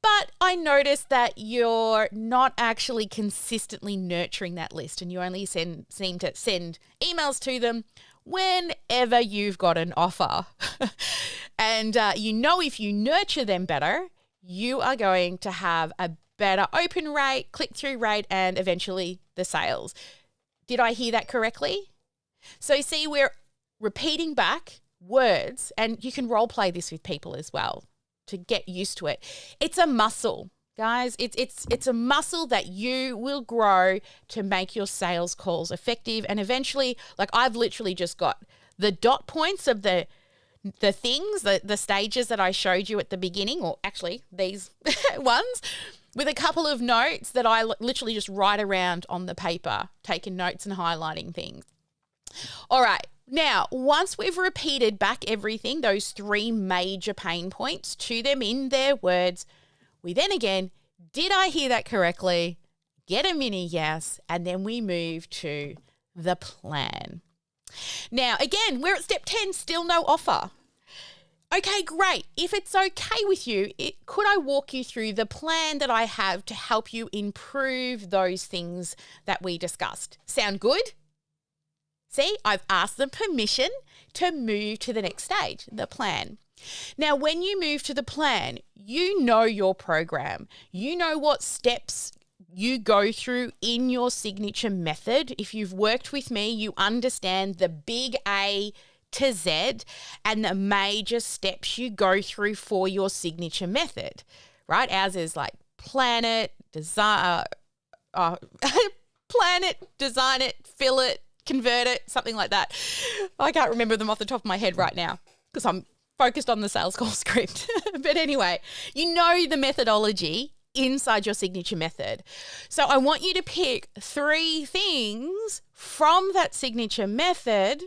Speaker 2: but I noticed that you're not actually consistently nurturing that list and you only seem to send emails to them whenever you've got an offer. And if you nurture them better, you are going to have a better open rate, click-through rate, and eventually the sales. Did I hear that correctly? So see, we're repeating back words, and you can role play this with people as well to get used to it. It's a muscle, guys. It's a muscle that you will grow to make your sales calls effective. And eventually, like I've literally just got the dot points of the things, the stages that I showed you at the beginning, or actually these ones, with a couple of notes that I literally just write around on the paper, taking notes and highlighting things. All right. Now, once we've repeated back everything, those 3 major pain points to them in their words, we then again, did I hear that correctly? Get a mini yes, and then we move to the plan. Now, again, we're at step 10, still no offer. Okay, great. If it's okay with you, could I walk you through the plan that I have to help you improve those things that we discussed? Sound good? See, I've asked them permission to move to the next stage, the plan. Now, when you move to the plan, you know your program. You know what steps you go through in your signature method. If you've worked with me, you understand the big A to Z and the major steps you go through for your signature method, right? Ours is like plan it, design it, fill it, convert it, something like that. I can't remember them off the top of my head right now because I'm focused on the sales call script. But anyway, you know the methodology inside your signature method. So I want you to pick 3 things from that signature method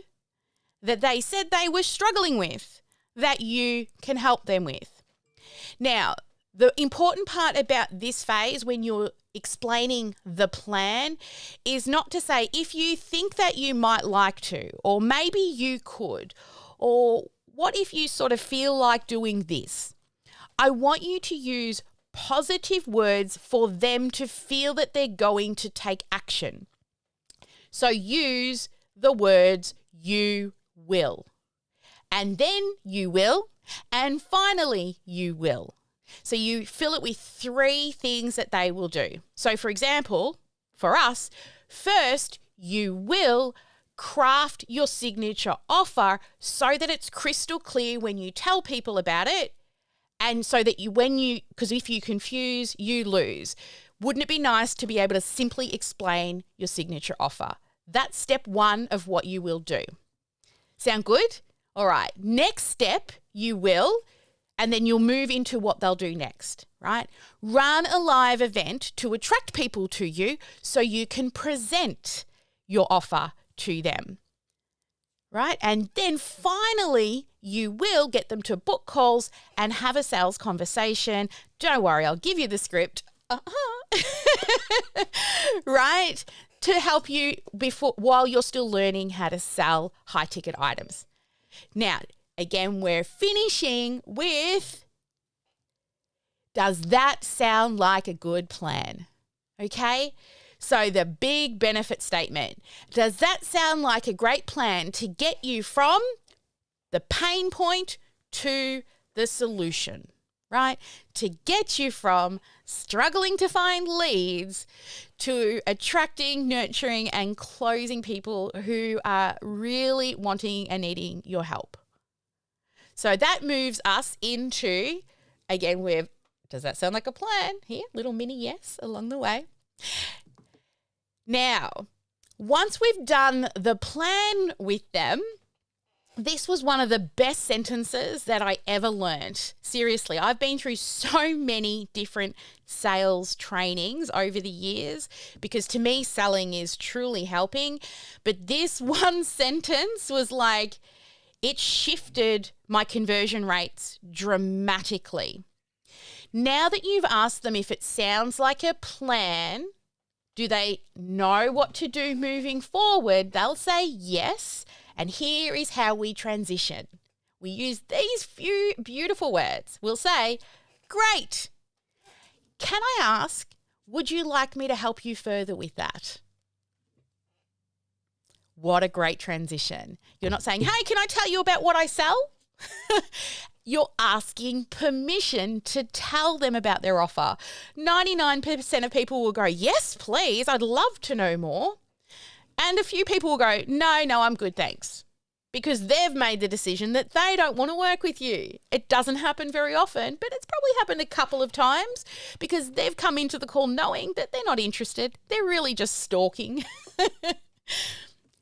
Speaker 2: that they said they were struggling with that you can help them with. Now, the important part about this phase when you're explaining the plan is not to say if you think that you might like to, or maybe you could, or what if you sort of feel like doing this. I want you to use positive words for them to feel that they're going to take action. So use the words you will, and then you will, and finally you will. So you fill it with 3 things that they will do. So for example, for us, first you will craft your signature offer so that it's crystal clear when you tell people about it, and so that because if you confuse, you lose. Wouldn't it be nice to be able to simply explain your signature offer? That's step 1 of what you will do. Sound good? All right. Next step, you will, and then you'll move into what they'll do next, right? Run a live event to attract people to you so you can present your offer to them, right? And then finally, you will get them to book calls and have a sales conversation. Don't worry, I'll give you the script, right? To help you while you're still learning how to sell high-ticket items. Now, again, we're finishing with, does that sound like a good plan? Okay? So the big benefit statement. Does that sound like a great plan to get you from the pain point to the solution, right? To get you from struggling to find leads to attracting, nurturing, and closing people who are really wanting and needing your help. So that moves us into, again, does that sound like a plan? Here, little mini yes along the way. Now, once we've done the plan with them, this was one of the best sentences that I ever learned. Seriously, I've been through so many different sales trainings over the years because to me, selling is truly helping. But this one sentence was like, it shifted my conversion rates dramatically. Now that you've asked them if it sounds like a plan, do they know what to do moving forward? They'll say yes. And here is how we transition. We use these few beautiful words. We'll say, great. Can I ask, would you like me to help you further with that? What a great transition. You're not saying, hey, can I tell you about what I sell? You're asking permission to tell them about their offer. 99% of people will go, yes, please, I'd love to know more. And a few people will go, no, I'm good, thanks. Because they've made the decision that they don't want to work with you. It doesn't happen very often, but it's probably happened a couple of times because they've come into the call knowing that they're not interested. They're really just stalking.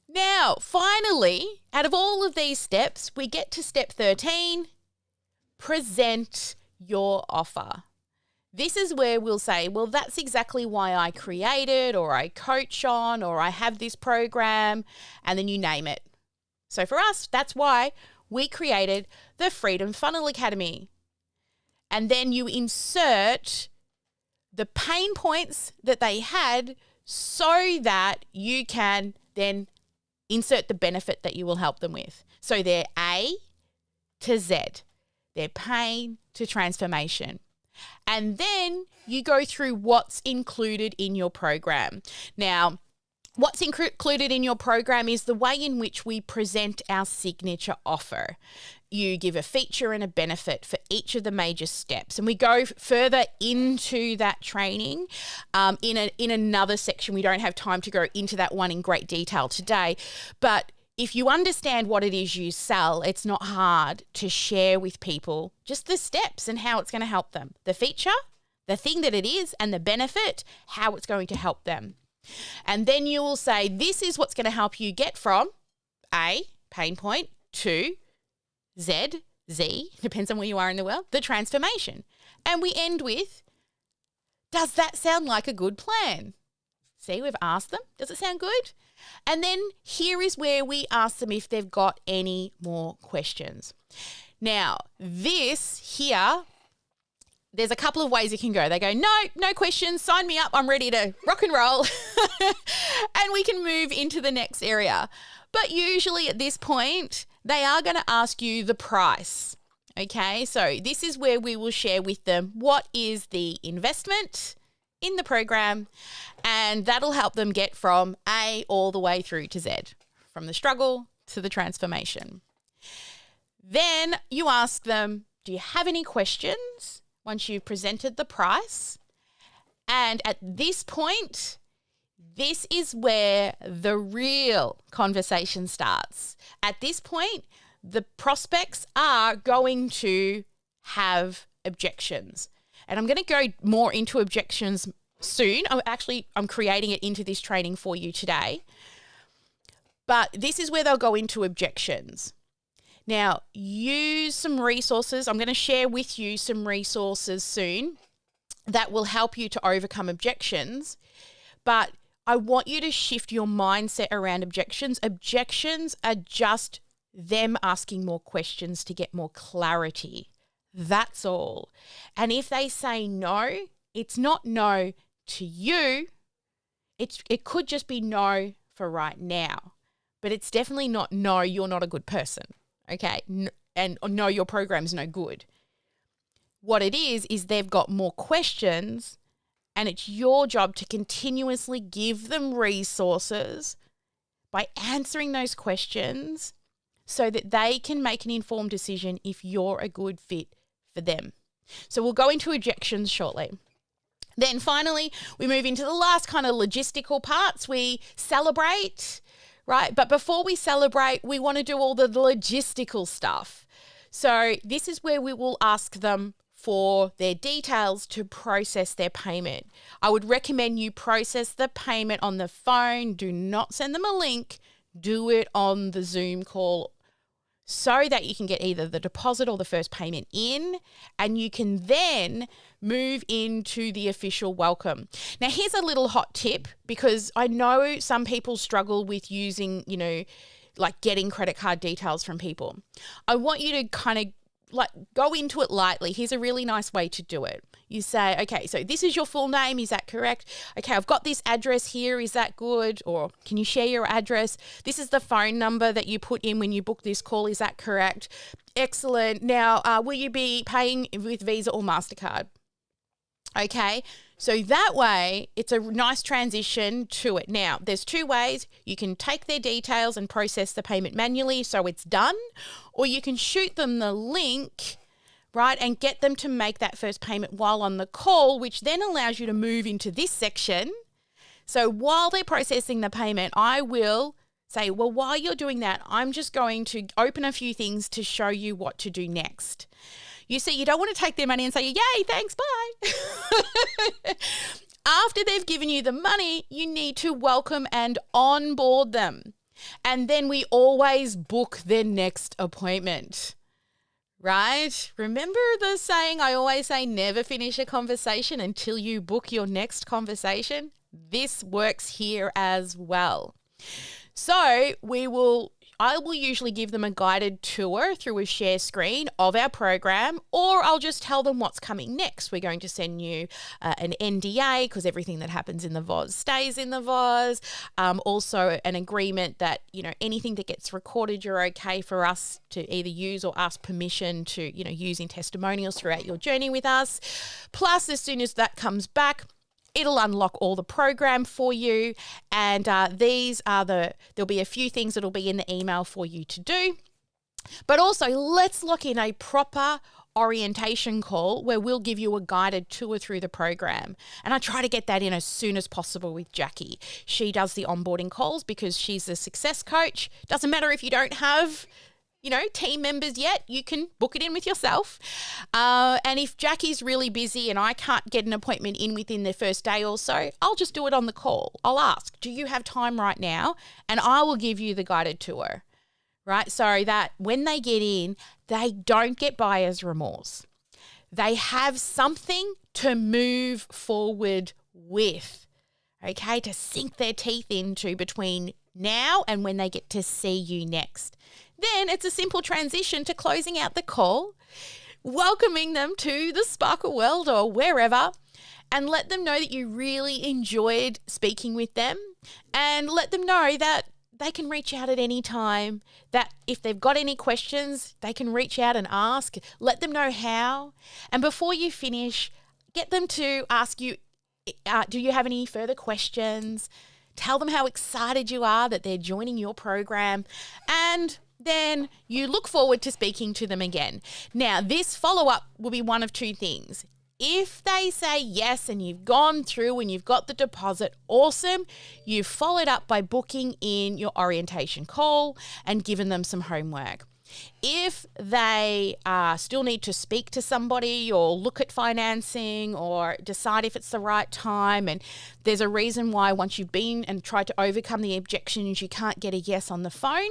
Speaker 2: Now, finally, out of all of these steps, we get to step 13, present your offer. This is where we'll say, well, that's exactly why I created or I coach on or I have this program, and then you name it. So for us, that's why we created the Freedom Funnel Academy. And then you insert the pain points that they had so that you can then insert the benefit that you will help them with. So they're A to Z. They're pain to transformation. And then you go through what's included in your program. Now, what's included in your program is the way in which we present our signature offer. You give a feature and a benefit for each of the major steps. And we go further into that training in another section. We don't have time to go into that one in great detail today. But if you understand what it is you sell, it's not hard to share with people just the steps and how it's going to help them. The feature, the thing that it is, and the benefit, how it's going to help them. And then you will say, this is what's going to help you get from A, pain point, to Z, depends on where you are in the world, the transformation. And we end with, does that sound like a good plan? See, we've asked them, does it sound good? And then here is where we ask them if they've got any more questions. Now, this here, there's a couple of ways it can go. They go, no questions, sign me up, I'm ready to rock and roll. And we can move into the next area. But usually at this point, they are going to ask you the price. Okay, so this is where we will share with them what is the investment in the program, and that'll help them get from A all the way through to Z, from the struggle to the transformation. Then you ask them, do you have any questions once you've presented the price? And at this point, this is where the real conversation starts. At this point, the prospects are going to have objections. And I'm going to go more into objections soon. I'm creating it into this training for you today. But this is where they'll go into objections. Now, use some resources. I'm going to share with you some resources soon that will help you to overcome objections. But I want you to shift your mindset around objections. Objections are just them asking more questions to get more clarity. That's all. And if they say no, it's not no to you. It could just be no for right now. But it's definitely not no, you're not a good person. Okay? And no, your program's no good. What it is they've got more questions, and it's your job to continuously give them resources by answering those questions so that they can make an informed decision if you're a good fit for them. So we'll go into objections shortly. Then finally, we move into the last kind of logistical parts. We celebrate, right? But before we celebrate, we want to do all the logistical stuff. So this is where we will ask them for their details to process their payment. I would recommend you process the payment on the phone. Do not send them a link. Do it on the Zoom call so that you can get either the deposit or the first payment in, and you can then move into the official welcome. Now, here's a little hot tip, because I know some people struggle with using, like getting credit card details from people. I want you to kind of go into it lightly. Here's a really nice way to do it. You say, okay, so this is your full name. Is that correct? Okay, I've got this address here. Is that good? Or can you share your address? This is the phone number that you put in when you book this call. Is that correct? Excellent. Now, will you be paying with Visa or MasterCard? Okay, so that way it's a nice transition to it. Now, there's two ways. You can take their details and process the payment manually so it's done, or you can shoot them the link, right, and get them to make that first payment while on the call, which then allows you to move into this section. So while they're processing the payment, I will say, well, while you're doing that, I'm just going to open a few things to show you what to do next. You see, you don't want to take their money and say, yay, thanks, bye. After they've given you the money, you need to welcome and onboard them. And then we always book their next appointment, right? Remember the saying I always say, never finish a conversation until you book your next conversation? This works here as well. So we will I will usually give them a guided tour through a share screen of our program, or I'll just tell them what's coming next. We're going to send you an NDA because everything that happens in the VOS stays in the VOS. Also an agreement that, anything that gets recorded, you're okay for us to either use or ask permission to, use in testimonials throughout your journey with us. Plus, as soon as that comes back, it'll unlock all the program for you. And there'll be a few things that'll be in the email for you to do. But also, let's lock in a proper orientation call where we'll give you a guided tour through the program. And I try to get that in as soon as possible with Jackie. She does the onboarding calls because she's a success coach. Doesn't matter if you don't have team members yet, you can book it in with yourself. And if Jackie's really busy and I can't get an appointment in within the first day or so, I'll just do it on the call. I'll ask, do you have time right now? And I will give you the guided tour, right? So that when they get in, they don't get buyer's remorse. They have something to move forward with, okay, to sink their teeth into between now and when they get to see you next. Then it's a simple transition to closing out the call, welcoming them to the Sparkle world or wherever, and let them know that you really enjoyed speaking with them, and let them know that they can reach out at any time, that if they've got any questions, they can reach out and ask. Let them know how. And before you finish, get them to ask you, do you have any further questions? Tell them how excited you are that they're joining your program, and then you look forward to speaking to them again. Now, this follow-up will be one of two things. If they say yes and you've gone through and you've got the deposit, awesome. You've followed up by booking in your orientation call and given them some homework. If they still need to speak to somebody or look at financing or decide if it's the right time, and there's a reason why once you've been and tried to overcome the objections, you can't get a yes on the phone,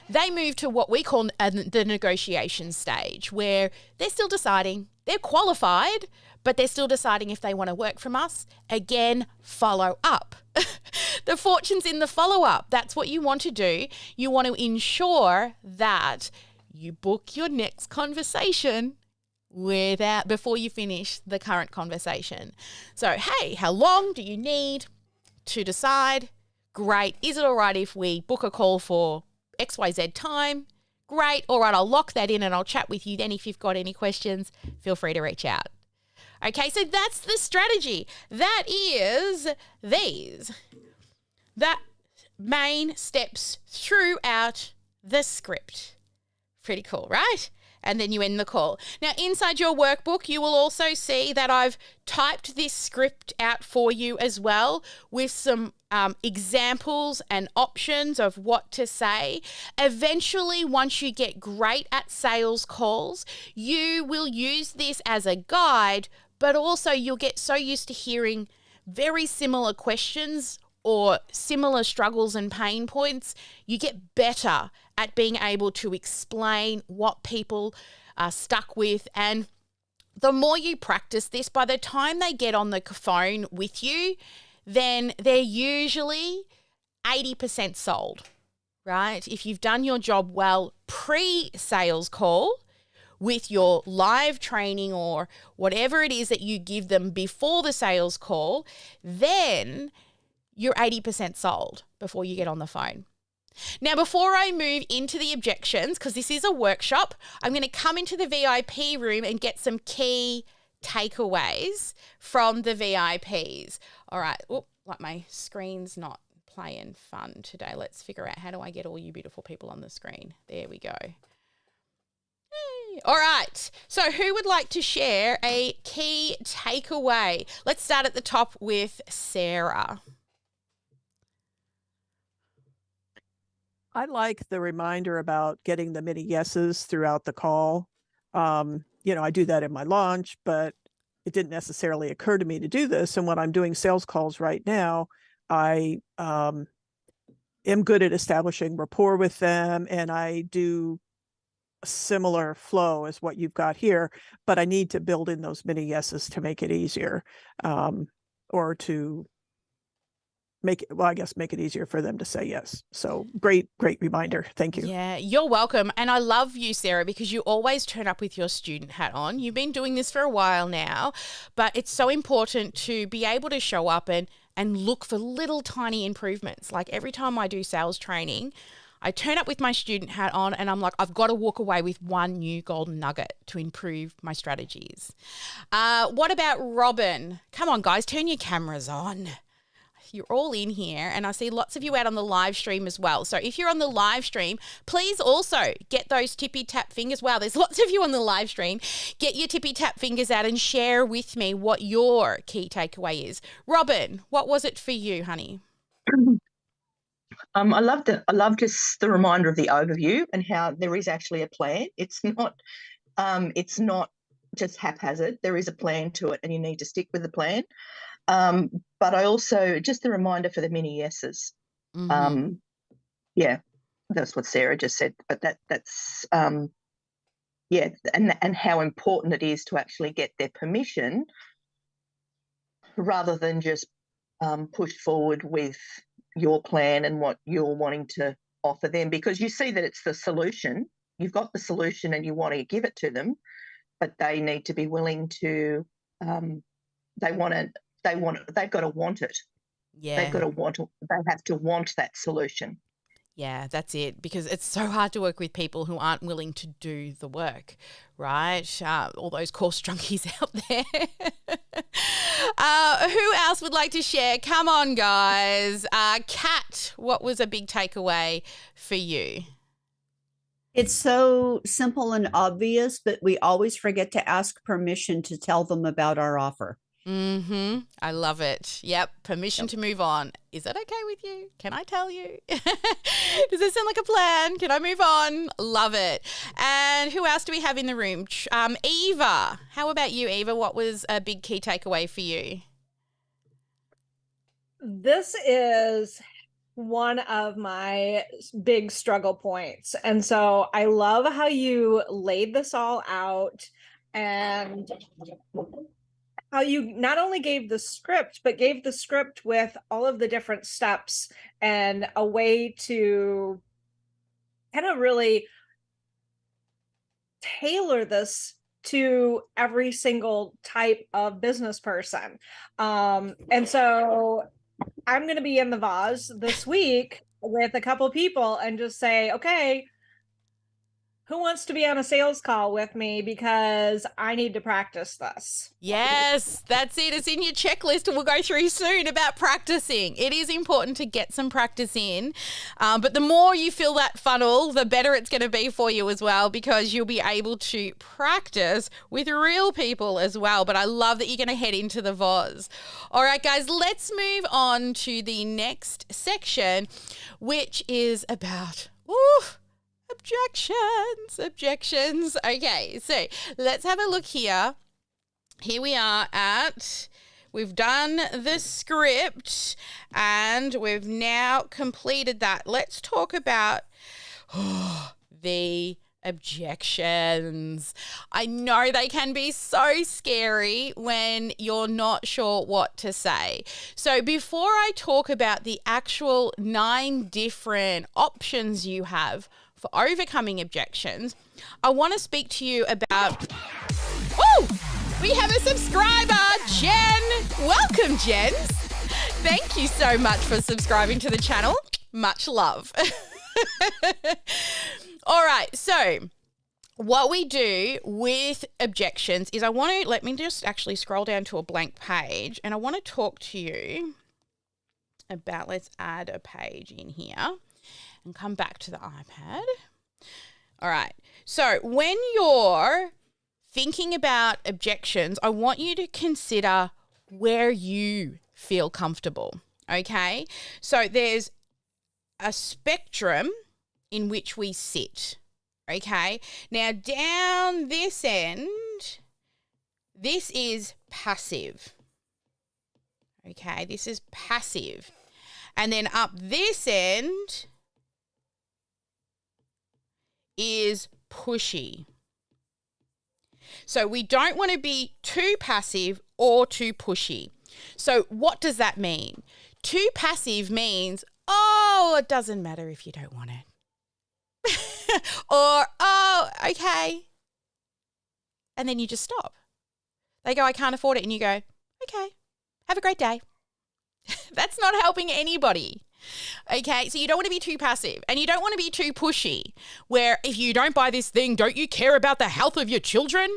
Speaker 2: they move to what we call the negotiation stage, where they're still deciding. They're qualified, but they're still deciding if they want to work from us. Again, follow up. The fortune's in the follow-up. That's what you want to do. You want to ensure that you book your next conversation before you finish the current conversation. So, hey, how long do you need to decide? Great. Is it all right if we book a call for XYZ time? Great. All right, I'll lock that in and I'll chat with you then. If you've got any questions, feel free to reach out. Okay, so that's the strategy. That is the main steps throughout the script. Pretty cool, right? And then you end the call. Now, inside your workbook, you will also see that I've typed this script out for you as well with some examples and options of what to say. Eventually, once you get great at sales calls, you will use this as a guide, but also you'll get so used to hearing very similar questions or similar struggles and pain points, you get better at being able to explain what people are stuck with. And the more you practice this, by the time they get on the phone with you, then they're usually 80% sold, right? If you've done your job well pre-sales call with your live training or whatever it is that you give them before the sales call, then you're 80% sold before you get on the phone. Now, before I move into the objections, because this is a workshop, I'm going to come into the VIP room and get some key takeaways from the VIPs. All right. Like my screen's not playing fun today. Let's figure out, how do I get all you beautiful people on the screen? There we go. All right. So who would like to share a key takeaway? Let's start at the top with Sarah.
Speaker 3: I like the reminder about getting the many yeses throughout the call. I do that in my launch, but it didn't necessarily occur to me to do this. And when I'm doing sales calls right now, I am good at establishing rapport with them, and I do a similar flow as what you've got here, but I need to build in those many yeses to make it easier, or to make it easier for them to say yes. So great reminder. Thank you.
Speaker 2: Yeah, you're welcome. And I love you, Sarah, because you always turn up with your student hat on. You've been doing this for a while now, but it's so important to be able to show up and look for little tiny improvements. Like every time I do sales training, I turn up with my student hat on and I'm like, I've got to walk away with one new golden nugget to improve my strategies. What about Robin? Come on, guys, turn your cameras on. You're all in here, and I see lots of you out on the live stream as well. So if you're on the live stream, please also get those tippy tap fingers. Wow, there's lots of you on the live stream. Get your tippy tap fingers out and share with me what your key takeaway is. Robin, what was it for you, honey?
Speaker 4: I love just the reminder of the overview and how there is actually a plan. It's not just haphazard. There is a plan to it, and you need to stick with the plan. But I also just the reminder for the mini yeses.
Speaker 2: Mm-hmm.
Speaker 4: Yeah, that's what Sarah just said. But that's and how important it is to actually get their permission rather than just push forward with your plan and what you're wanting to offer them, because you see that it's the solution. You've got the solution and you want to give it to them, but they need to be willing to. They've got to want it.
Speaker 2: Yeah.
Speaker 4: They have to want that solution.
Speaker 2: Yeah, that's it, because it's so hard to work with people who aren't willing to do the work, right? All those course junkies out there. Who else would like to share? Come on, guys. Kat, what was a big takeaway for you?
Speaker 5: It's so simple and obvious, but we always forget to ask permission to tell them about our offer.
Speaker 2: Mm-hmm. I love it. Yep. Permission to move on. Is that okay with you? Can I tell you? Does this sound like a plan? Can I move on? Love it. And who else do we have in the room? Eva. How about you, Eva? What was a big key takeaway for you?
Speaker 6: This is one of my big struggle points. And so I love how you laid this all out and how you not only gave the script, but gave the script with all of the different steps and a way to kind of really tailor this to every single type of business person. And so I'm going to be in the vase this week with a couple people and just say, okay, who wants to be on a sales call with me, because I need to practice this?
Speaker 2: Yes, that's it. It's in your checklist, and we'll go through soon about practicing. It is important to get some practice in, but the more you fill that funnel, the better it's going to be for you as well, because you'll be able to practice with real people as well. But I love that you're going to head into the VOZ. All right, guys, let's move on to the next section, which is about objections. Okay, so let's have a look here. Here we are we've done the script and we've now completed that. Let's talk about the objections. I know they can be so scary when you're not sure what to say. So before I talk about the actual 9 different options you have for overcoming objections, I want to speak to you about, we have a subscriber, Jen. Welcome, Jen. Thank you so much for subscribing to the channel. Much love. All right, so what we do with objections is let me just actually scroll down to a blank page, and I want to talk to you about, let's add a page in here and come back to the iPad. All right. So when you're thinking about objections, I want you to consider where you feel comfortable. Okay. So there's a spectrum in which we sit. Okay. Now down this end, this is passive. Okay. This is passive. And then up this end is pushy. So we don't want to be too passive or too pushy. So what does that mean? Too passive means, oh, it doesn't matter if you don't want it. Or, oh, okay. And then you just stop. They go, I can't afford it. And you go, okay, have a great day. That's not helping anybody. Okay, so you don't want to be too passive and you don't want to be too pushy, where if you don't buy this thing, don't you care about the health of your children?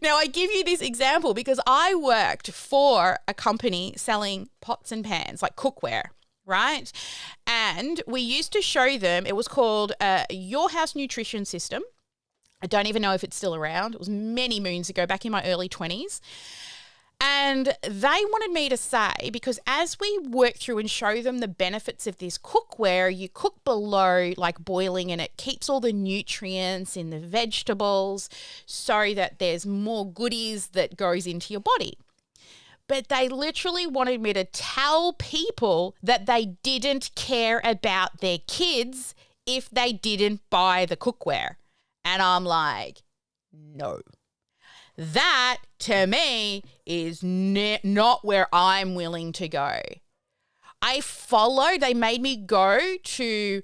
Speaker 2: Now, I give you this example because I worked for a company selling pots and pans, like cookware, right? And we used to show them, it was called Your House Nutrition System. I don't even know if it's still around. It was many moons ago, back in my early 20s. And they wanted me to say, because as we work through and show them the benefits of this cookware, you cook below like boiling and it keeps all the nutrients in the vegetables so that there's more goodies that goes into your body. But they literally wanted me to tell people that they didn't care about their kids if they didn't buy the cookware. And I'm like, no. That, to me, is not where I'm willing to go. They made me go to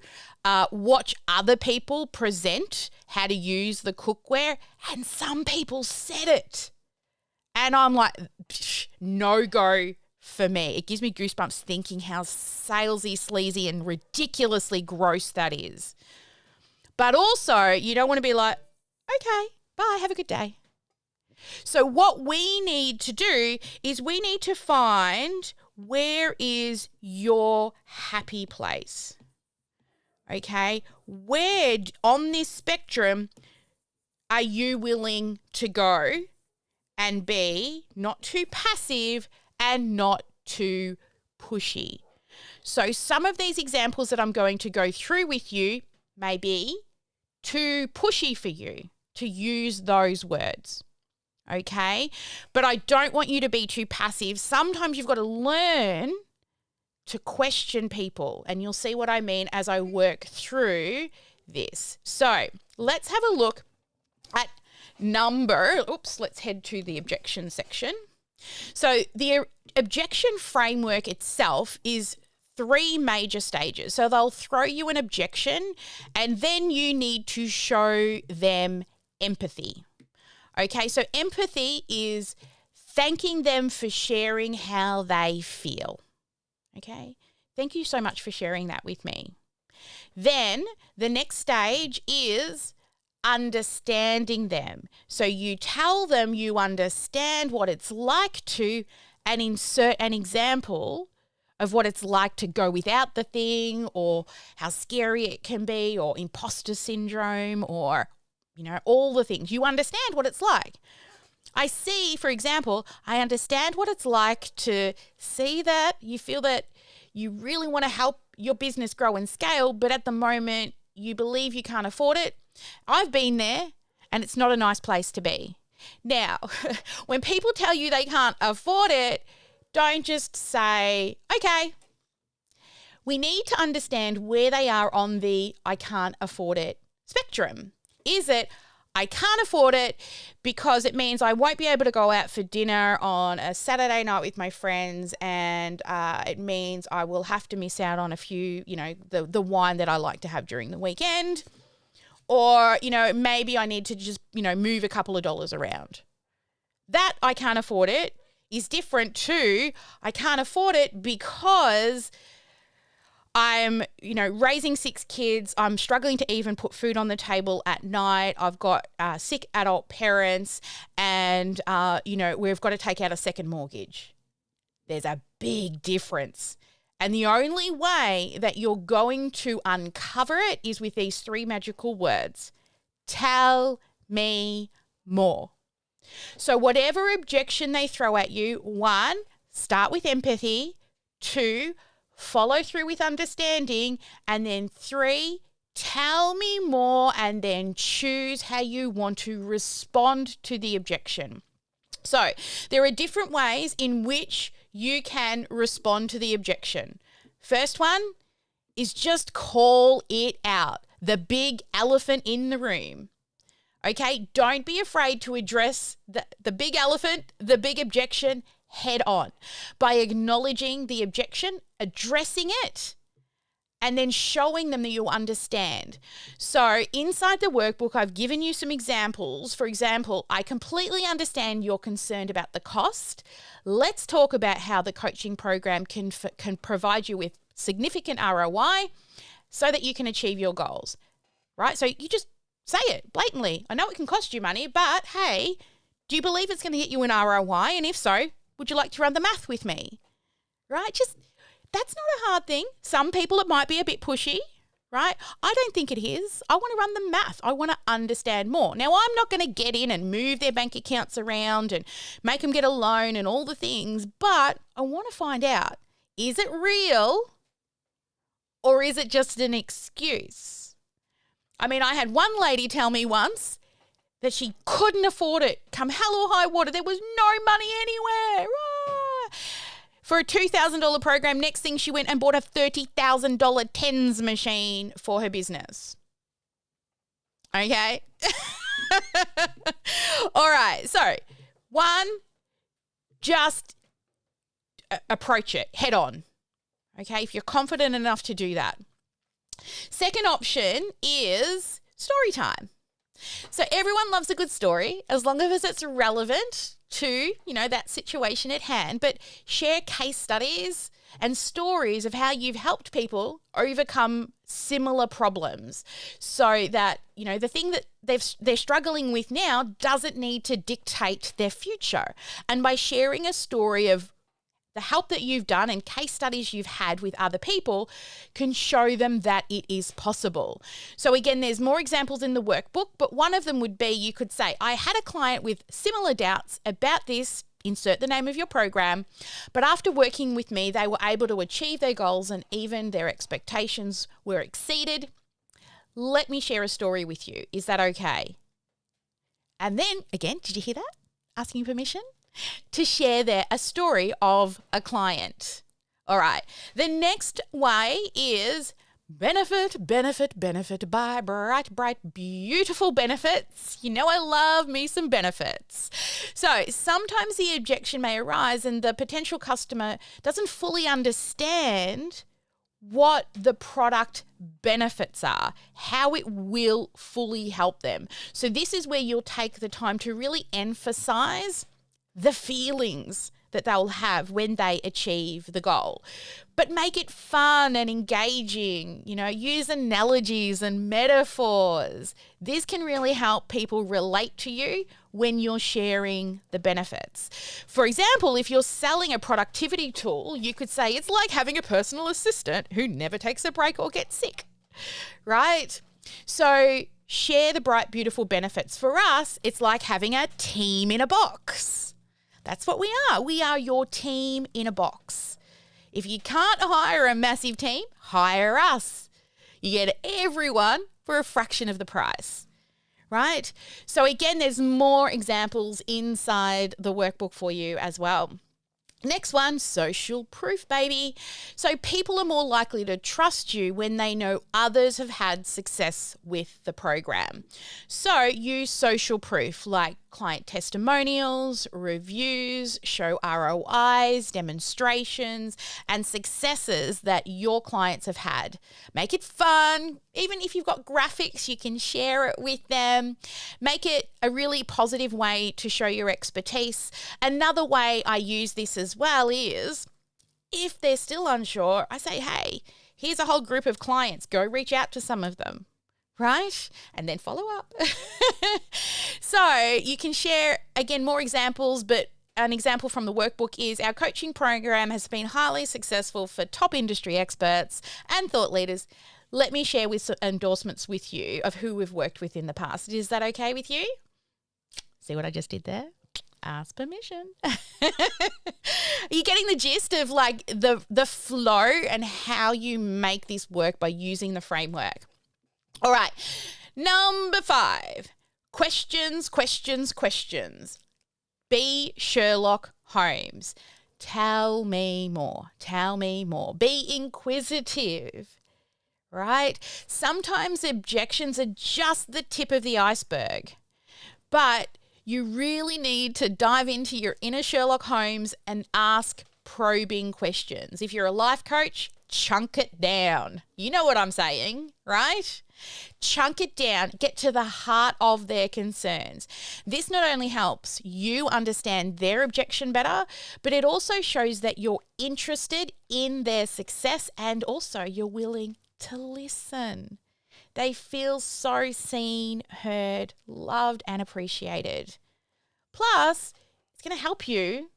Speaker 2: watch other people present how to use the cookware, and some people said it. And I'm like, no go for me. It gives me goosebumps thinking how salesy, sleazy, and ridiculously gross that is. But also, you don't want to be like, okay, bye, have a good day. So what we need to do is we need to find where is your happy place. Okay? Where on this spectrum are you willing to go and be not too passive and not too pushy? So some of these examples that I'm going to go through with you may be too pushy for you to use those words. Okay, but I don't want you to be too passive. Sometimes you've got to learn to question people, and you'll see what I mean as I work through this. So let's have a look at let's head to the objection section. So the objection framework itself is 3 major stages. So they'll throw you an objection and then you need to show them empathy. Okay, so empathy is thanking them for sharing how they feel. Okay, thank you so much for sharing that with me. Then the next stage is understanding them. So you tell them you understand what it's like to, and insert an example of what it's like to go without the thing, or how scary it can be, or imposter syndrome, or all the things. You understand what it's like. I understand what it's like to see that you feel that you really want to help your business grow and scale, but at the moment you believe you can't afford it. I've been there and it's not a nice place to be. Now, when people tell you they can't afford it, don't just say, okay. We need to understand where they are on the I can't afford it spectrum. Is it, I can't afford it because it means I won't be able to go out for dinner on a Saturday night with my friends, and it means I will have to miss out on a few, the wine that I like to have during the weekend. Or, maybe I need to just, move a couple of dollars around. That I can't afford it is different to I can't afford it because I'm, raising 6 kids. I'm struggling to even put food on the table at night. I've got sick adult parents and, we've got to take out a second mortgage. There's a big difference. And the only way that you're going to uncover it is with these 3 magical words. Tell me more. So whatever objection they throw at you, 1, start with empathy. 2, follow through with understanding, and then 3, tell me more, and then choose how you want to respond to the objection. So there are different ways in which you can respond to the objection. First one is just call it out, the big elephant in the room. Okay, don't be afraid to address the big elephant, the big objection head on by acknowledging the objection, addressing it, and then showing them that you understand. So inside the workbook, I've given you some examples. For example, I completely understand you're concerned about the cost. Let's talk about how the coaching program can provide you with significant ROI so that you can achieve your goals, right? So you just say it blatantly. I know it can cost you money, but hey, do you believe it's going to get you an ROI? And if so, would you like to run the math with me, right? That's not a hard thing. Some people, it might be a bit pushy, right? I don't think it is. I want to run the math. I want to understand more. Now, I'm not going to get in and move their bank accounts around and make them get a loan and all the things, but I want to find out, is it real or is it just an excuse? I mean, I had one lady tell me once that she couldn't afford it. Come hell or high water, there was no money anywhere. For a $2,000 program, next thing she went and bought a $30,000 tens machine for her business. Okay? All right. So, one, just approach it head on. Okay? If you're confident enough to do that. Second option is story time. So everyone loves a good story as long as it's relevant to, that situation at hand, but share case studies and stories of how you've helped people overcome similar problems so that, the thing that they're struggling with now doesn't need to dictate their future. And by sharing a story of the help that you've done and case studies you've had with other people can show them that it is possible. So again, there's more examples in the workbook, but one of them would be, you could say, I had a client with similar doubts about this, insert the name of your program, but after working with me, they were able to achieve their goals and even their expectations were exceeded. Let me share a story with you. Is that okay? And then again, did you hear that? Asking permission to share a story of a client. All right. The next way is benefit by bright, beautiful benefits. I love me some benefits. So sometimes the objection may arise and the potential customer doesn't fully understand what the product benefits are, how it will fully help them. So this is where you'll take the time to really emphasize the feelings that they'll have when they achieve the goal. But make it fun and engaging, use analogies and metaphors. This can really help people relate to you when you're sharing the benefits. For example, if you're selling a productivity tool, you could say it's like having a personal assistant who never takes a break or gets sick, right? So share the bright, beautiful benefits. For us, it's like having a team in a box. That's what we are. We are your team in a box. If you can't hire a massive team, hire us. You get everyone for a fraction of the price, right? So again, there's more examples inside the workbook for you as well. Next one, social proof, baby. So people are more likely to trust you when they know others have had success with the program. So use social proof like client testimonials, reviews, show ROIs, demonstrations, and successes that your clients have had. Make it fun. Even if you've got graphics, you can share it with them. Make it a really positive way to show your expertise. Another way I use this as well is if they're still unsure, I say, hey, here's a whole group of clients. Go reach out to some of them. Right? And then follow up. So you can share, again, more examples, but an example from the workbook is our coaching program has been highly successful for top industry experts and thought leaders. Let me share with endorsements with you of who we've worked with in the past. Is that okay with you? See what I just did there? Ask permission. Are you getting the gist of like the flow and how you make this work by using the framework? All right, number 5, questions. Be Sherlock Holmes. Tell me more. Be inquisitive, right? Sometimes objections are just the tip of the iceberg, but You really need to dive into your inner Sherlock Holmes and ask probing questions. If you're a life coach, chunk it down. You know what I'm saying, right? Chunk it down, get to the heart of their concerns. This not only helps you understand their objection better, but it also shows that you're interested in their success and also you're willing to listen. They feel so seen, heard, loved, and appreciated. Plus, it's going to help you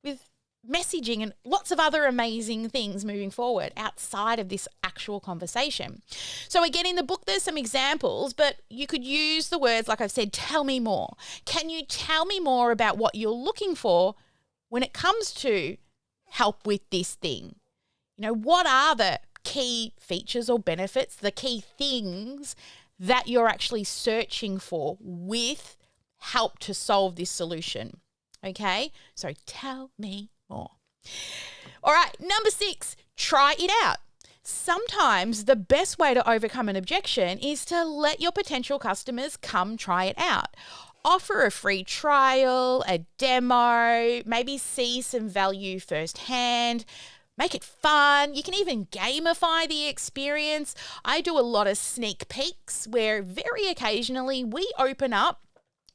Speaker 2: with messaging and lots of other amazing things moving forward outside of this actual conversation. So again, in the book, there's some examples, but you could use the words, like I've said, tell me more. Can you tell me more about what you're looking for when it comes to help with this thing? You know, what are the key features or benefits, the key things that you're actually searching for with help to solve this solution? Okay, so tell me more. All right, number 6, try it out. Sometimes the best way to overcome an objection is to let your potential customers come try it out. Offer a free trial, a demo, maybe see some value firsthand. Make it fun. You can even gamify the experience. I do a lot of sneak peeks where very occasionally we open up,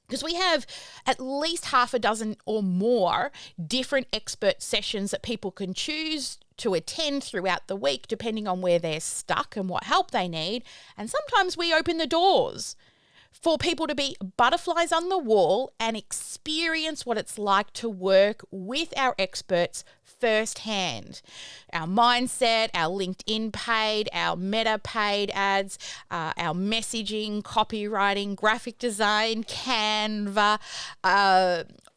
Speaker 2: because we have at least half a dozen or more different expert sessions that people can choose to attend throughout the week, depending on where they're stuck and what help they need. And sometimes we open the doors for people to be butterflies on the wall and experience what it's like to work with our experts firsthand. Our mindset, our LinkedIn paid, our Meta paid ads, our messaging, copywriting, graphic design, Canva,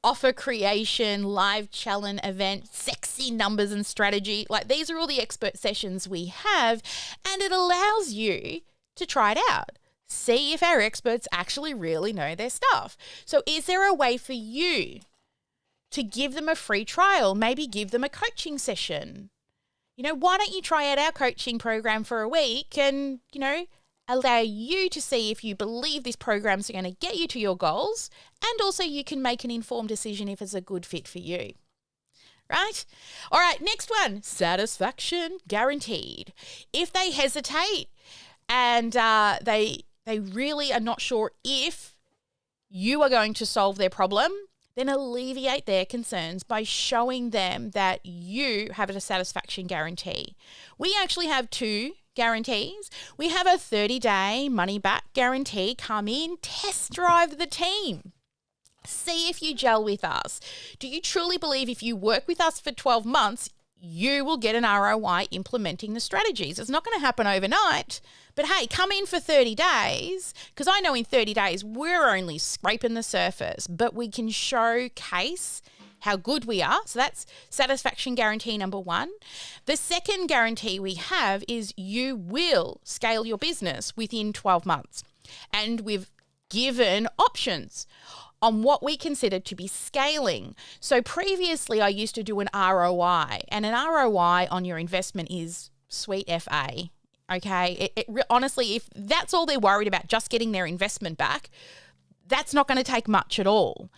Speaker 2: offer creation, live challenge event, sexy numbers and strategy. Like, these are all the expert sessions we have, and it allows you to try it out. See if our experts actually really know their stuff. So is there a way for you to give them a free trial? Maybe give them a coaching session. You know, why don't you try out our coaching program for a week and, you know, allow you to see if you believe this program's going to get you to your goals, and also you can make an informed decision if it's a good fit for you. Right? All right, next one, satisfaction guaranteed. If they hesitate and they really are not sure if you are going to solve their problem, then alleviate their concerns by showing them that you have a satisfaction guarantee. We actually have 2 guarantees. We have a 30-day money-back guarantee. Come in, test drive the team. See if you gel with us. Do you truly believe if you work with us for 12 months, you will get an ROI implementing the strategies? It's not going to happen overnight, but hey, come in for 30 days, because I know in 30 days we're only scraping the surface, but we can showcase how good we are. So that's satisfaction guarantee number 1. The second guarantee we have is you will scale your business within 12 months. And we've given options on what we consider to be scaling. So previously I used to do an ROI, and an ROI on your investment is sweet FA. Okay, honestly, if that's all they're worried about, just getting their investment back, that's not going to take much at all.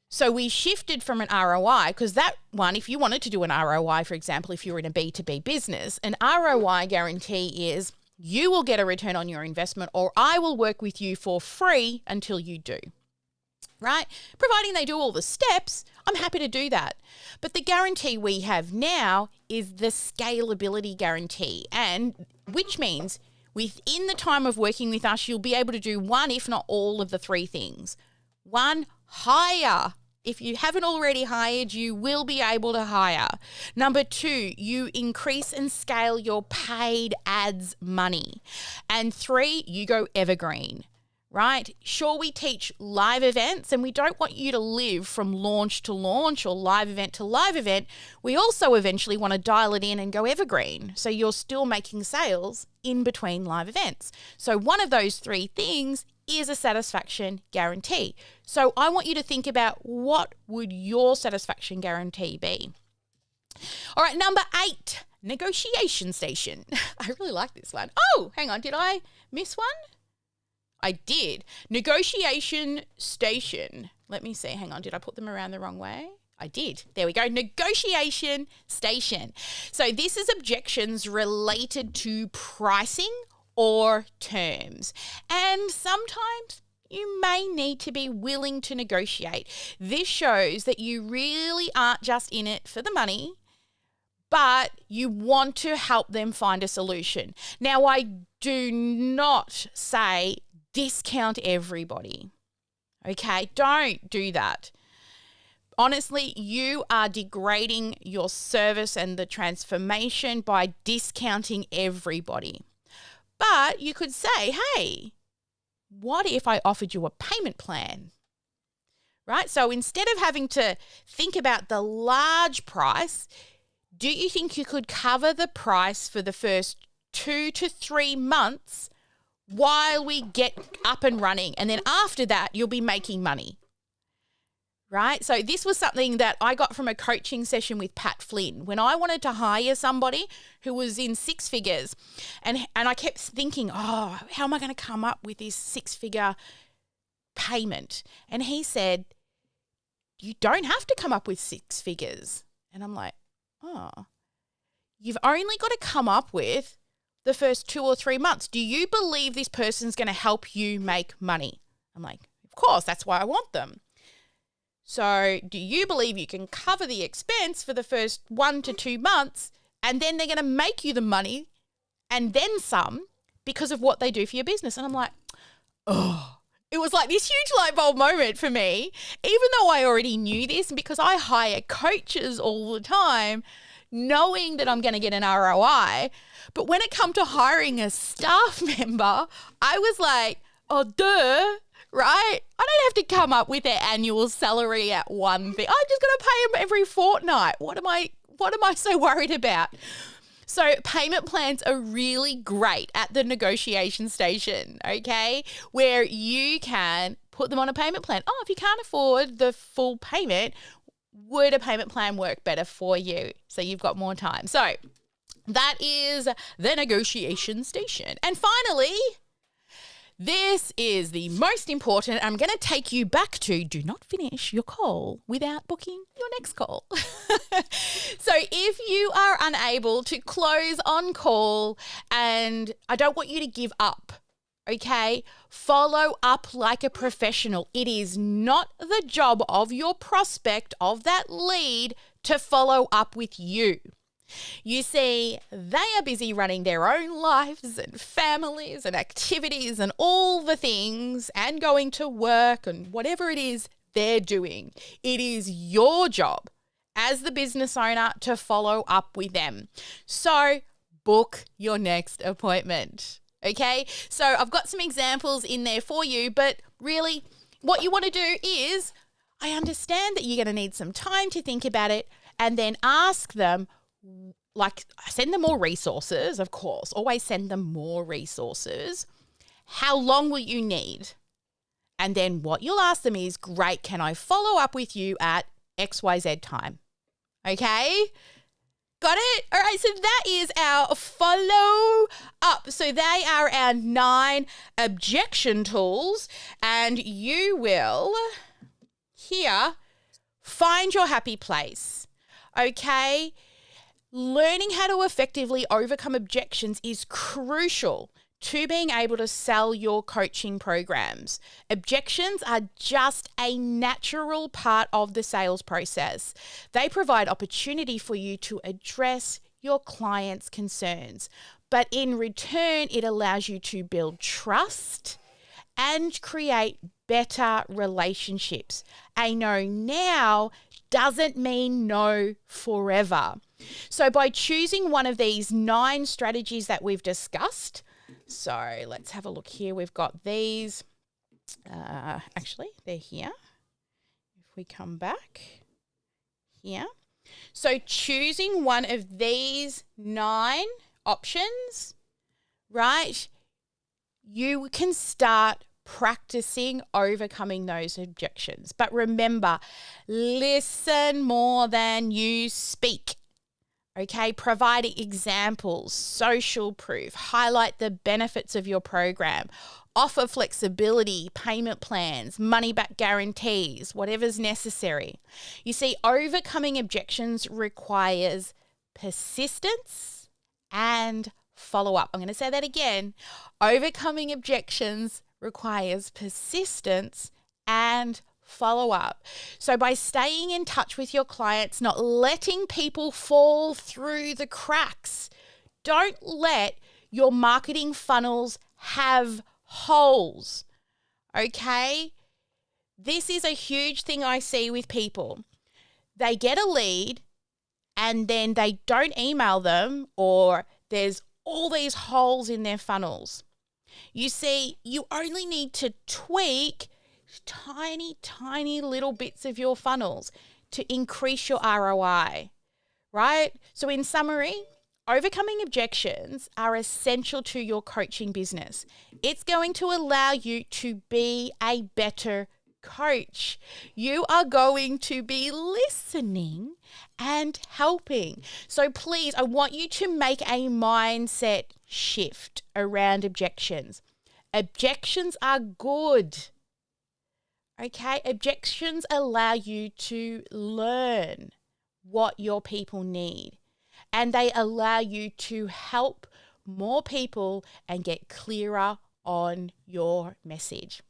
Speaker 2: So we shifted from an ROI, because that one, if you wanted to do an ROI, for example, if you're in a B2B business, an ROI guarantee is you will get a return on your investment, or I will work with you for free until you do. Right? Providing they do all the steps, I'm happy to do that. But the guarantee we have now is the scalability guarantee, and which means within the time of working with us, you'll be able to do one, if not all of the 3 things. 1, hire. If you haven't already hired, you will be able to hire. Number 2, you increase and scale your paid ads money. And 3, you go evergreen. Right? Sure, we teach live events, and we don't want you to live from launch to launch or live event to live event. We also eventually want to dial it in and go evergreen, so you're still making sales in between live events. So one of those 3 things is a satisfaction guarantee. So I want you to think about, what would your satisfaction guarantee be? All right, number 8, negotiation station. I really like this one. Oh, hang on, did I miss one? I did. Negotiation station. Let me see. Hang on. Did I put them around the wrong way? I did. There we go. Negotiation station. So this is objections related to pricing or terms. And sometimes you may need to be willing to negotiate. This shows that you really aren't just in it for the money, but you want to help them find a solution. Now, I do not say discount everybody. Okay? Don't do that. Honestly, you are degrading your service and the transformation by discounting everybody. But you could say, hey, what if I offered you a payment plan? Right? So instead of having to think about the large price, do you think you could cover the price for the first 2 to 3 months while we get up and running? And then after that, you'll be making money. Right? So this was something that I got from a coaching session with Pat Flynn when I wanted to hire somebody who was in 6 figures. And I kept thinking, oh, how am I going to come up with this 6-figure payment? And he said, you don't have to come up with 6 figures. And I'm like, oh, you've only got to come up with the first 2 or 3 months. Do you believe this person's going to help you make money? I'm like, of course, that's why I want them. So do you believe you can cover the expense for the first 1 to 2 months and then they're going to make you the money and then some because of what they do for your business? And I'm like, oh, it was like this huge light bulb moment for me, even though I already knew this, and because I hire coaches all the time, knowing that I'm going to get an ROI. But when it come to hiring a staff member, I was like, oh, duh. Right? I don't have to come up with their annual salary at one thing. I'm just going to pay them every fortnight. What am I so worried about? So payment plans are really great at the negotiation station, okay? Where you can put them on a payment plan. Oh, if you can't afford the full payment, would a payment plan work better for you? So you've got more time. So that is the negotiation station. And finally, this is the most important. I'm going to take you back to do not finish your call without booking your next call. So if you are unable to close on call, and I don't want you to give up, okay? Follow up like a professional. It is not the job of your prospect, of that lead, to follow up with you. You see, they are busy running their own lives and families and activities and all the things and going to work and whatever it is they're doing. It is your job as the business owner to follow up with them. So book your next appointment. Okay? So I've got some examples in there for you, but really what you want to do is, I understand that you're going to need some time to think about it, and then ask them, like, send them more resources, of course. Always send them more resources. How long will you need? And then what you'll ask them is, great, can I follow up with you at XYZ time? Okay? Got it? All right, so that is our follow up. So they are our 9 objection tools, and you will here find your happy place. Okay? Learning how to effectively overcome objections is crucial to being able to sell your coaching programs. Objections are just a natural part of the sales process. They provide opportunity for you to address your clients' concerns, but in return, it allows you to build trust and create better relationships. A no now doesn't mean no forever. So by choosing one of these 9 strategies that we've discussed, so let's have a look here. We've got these, actually, they're here. If we come back here. So choosing one of these 9 options, right, you can start practicing overcoming those objections. But remember, listen more than you speak. Okay, provide examples, social proof, highlight the benefits of your program, offer flexibility, payment plans, money back guarantees, whatever's necessary. You see, overcoming objections requires persistence and follow up. I'm going to say that again. Overcoming objections requires persistence and follow up. So by staying in touch with your clients, not letting people fall through the cracks, don't let your marketing funnels have holes. Okay? This is a huge thing I see with people. They get a lead and then they don't email them, or there's all these holes in their funnels. You see, you only need to tweak tiny little bits of your funnels to increase your ROI, right? So in summary, overcoming objections are essential to your coaching business. It's going to allow you to be a better coach. You are going to be listening and helping. So please, I want you to make a mindset shift around objections. Objections are good. Okay, objections allow you to learn what your people need, and they allow you to help more people and get clearer on your message.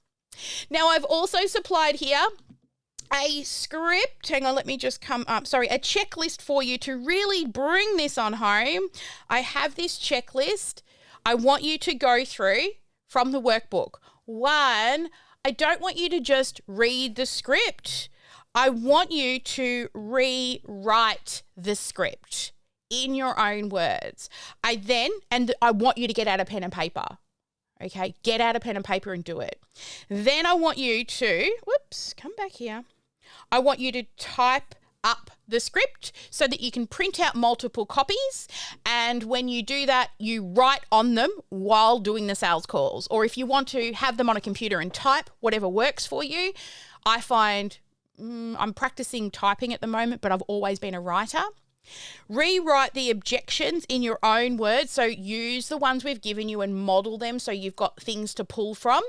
Speaker 2: Now, I've also supplied here a script. Hang on, let me just come up. Sorry, a checklist for you to really bring this on home. I have this checklist I want you to go through from the workbook. One, I don't want you to just read the script. I want you to rewrite the script in your own words. I want you to get out a pen and paper. Okay, get out a pen and paper and do it. Then I want you to, come back here. I want you to type up the script so that you can print out multiple copies. And when you do that, you write on them while doing the sales calls. Or if you want to have them on a computer and type, whatever works for you. I find I'm practicing typing at the moment, but I've always been a writer. Rewrite the objections in your own words. So use the ones we've given you and model them so you've got things to pull from.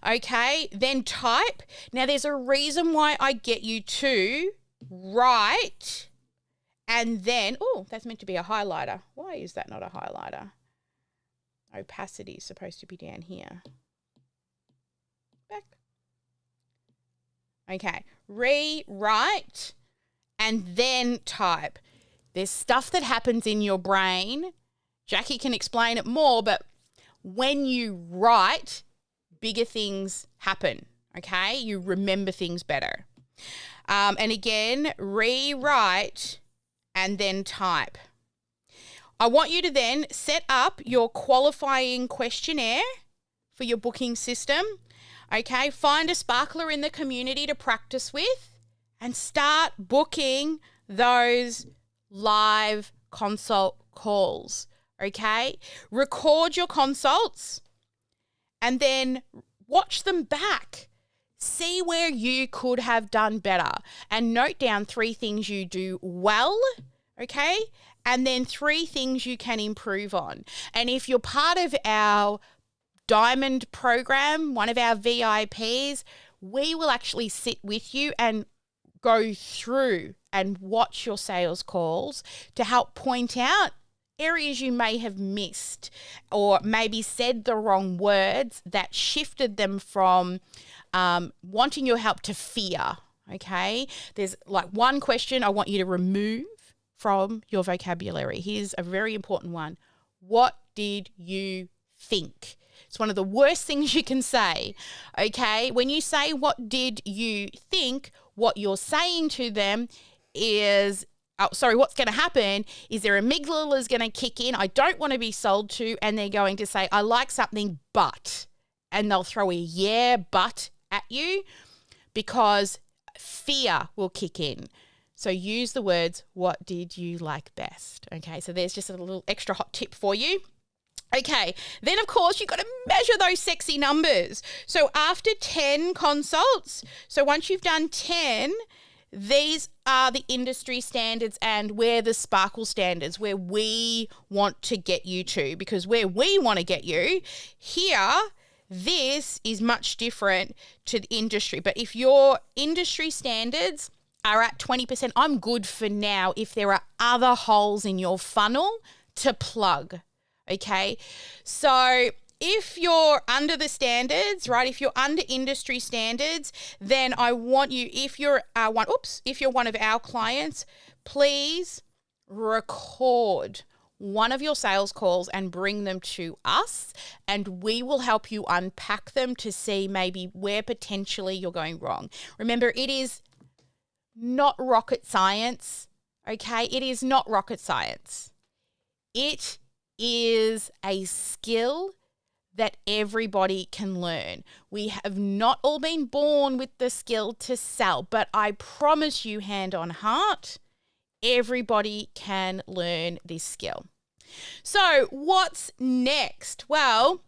Speaker 2: Okay, then type. Now there's a reason why I get you to write and then, that's meant to be a highlighter. Why is that not a highlighter? Opacity is supposed to be down here. Back. Okay, rewrite and then type. There's stuff that happens in your brain. Jackie can explain it more, but when you write, bigger things happen, okay? You remember things better. And again, rewrite and then type. I want you to then set up your qualifying questionnaire for your booking system, okay? Find a sparkler in the community to practice with and start booking those live consult calls, okay? Record your consults and then watch them back. See where you could have done better and note down 3 things you do well, okay? And then 3 things you can improve on. And if you're part of our Diamond program, one of our VIPs, we will actually sit with you and go through and watch your sales calls to help point out areas you may have missed or maybe said the wrong words that shifted them from wanting your help to fear, okay? There's like one question I want you to remove from your vocabulary. Here's a very important one. What did you think? It's one of the worst things you can say, okay? When you say, what did you think, what you're saying to them is, what's going to happen is their amygdala is going to kick in. I don't want to be sold to. And they're going to say, I like something, but, and they'll throw a yeah, but at you because fear will kick in. So use the words, what did you like best? Okay, so there's just a little extra hot tip for you. Okay, then of course you've got to measure those sexy numbers. So after 10 consults, so once you've done 10, these are the industry standards and where the sparkle standards, where we want to get you to, because where we want to get you here, this is much different to the industry. But if your industry standards are at 20%, I'm good for now if there are other holes in your funnel to plug, okay? So if you're under the standards, right, if you're under industry standards, then I want you, if you're one of our clients, please record one of your sales calls and bring them to us, and we will help you unpack them to see maybe where potentially you're going wrong. Remember, it is not rocket science, okay? It is not rocket science. It is a skill that everybody can learn. We have not all been born with the skill to sell, but I promise you, hand on heart, everybody can learn this skill. So what's next? Well,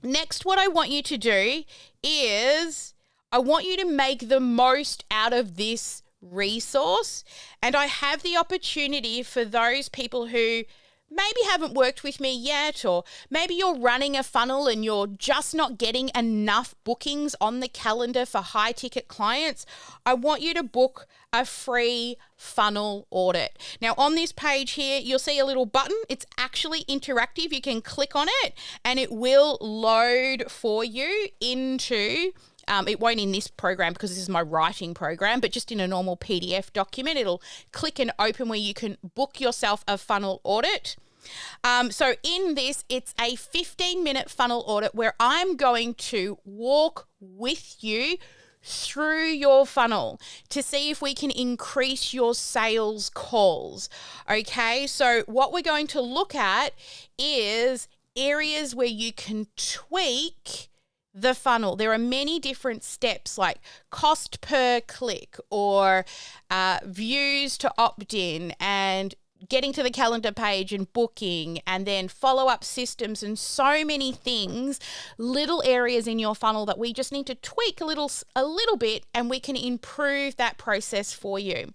Speaker 2: next what I want you to do is I want you to make the most out of this resource, and I have the opportunity for those people who maybe haven't worked with me yet, or maybe you're running a funnel and you're just not getting enough bookings on the calendar for high ticket clients. I want you to book a free funnel audit. Now on this page here, you'll see a little button. It's actually interactive. You can click on it and it will load for you into it won't in this program because this is my writing program, but just in a normal PDF document, it'll click and open where you can book yourself a funnel audit. So in this, it's a 15-minute funnel audit where I'm going to walk with you through your funnel to see if we can increase your sales calls. Okay, so what we're going to look at is areas where you can tweak the funnel. There are many different steps like cost per click or views to opt in and getting to the calendar page and booking, and then follow-up systems and so many things, little areas in your funnel that we just need to tweak a little bit, and we can improve that process for you.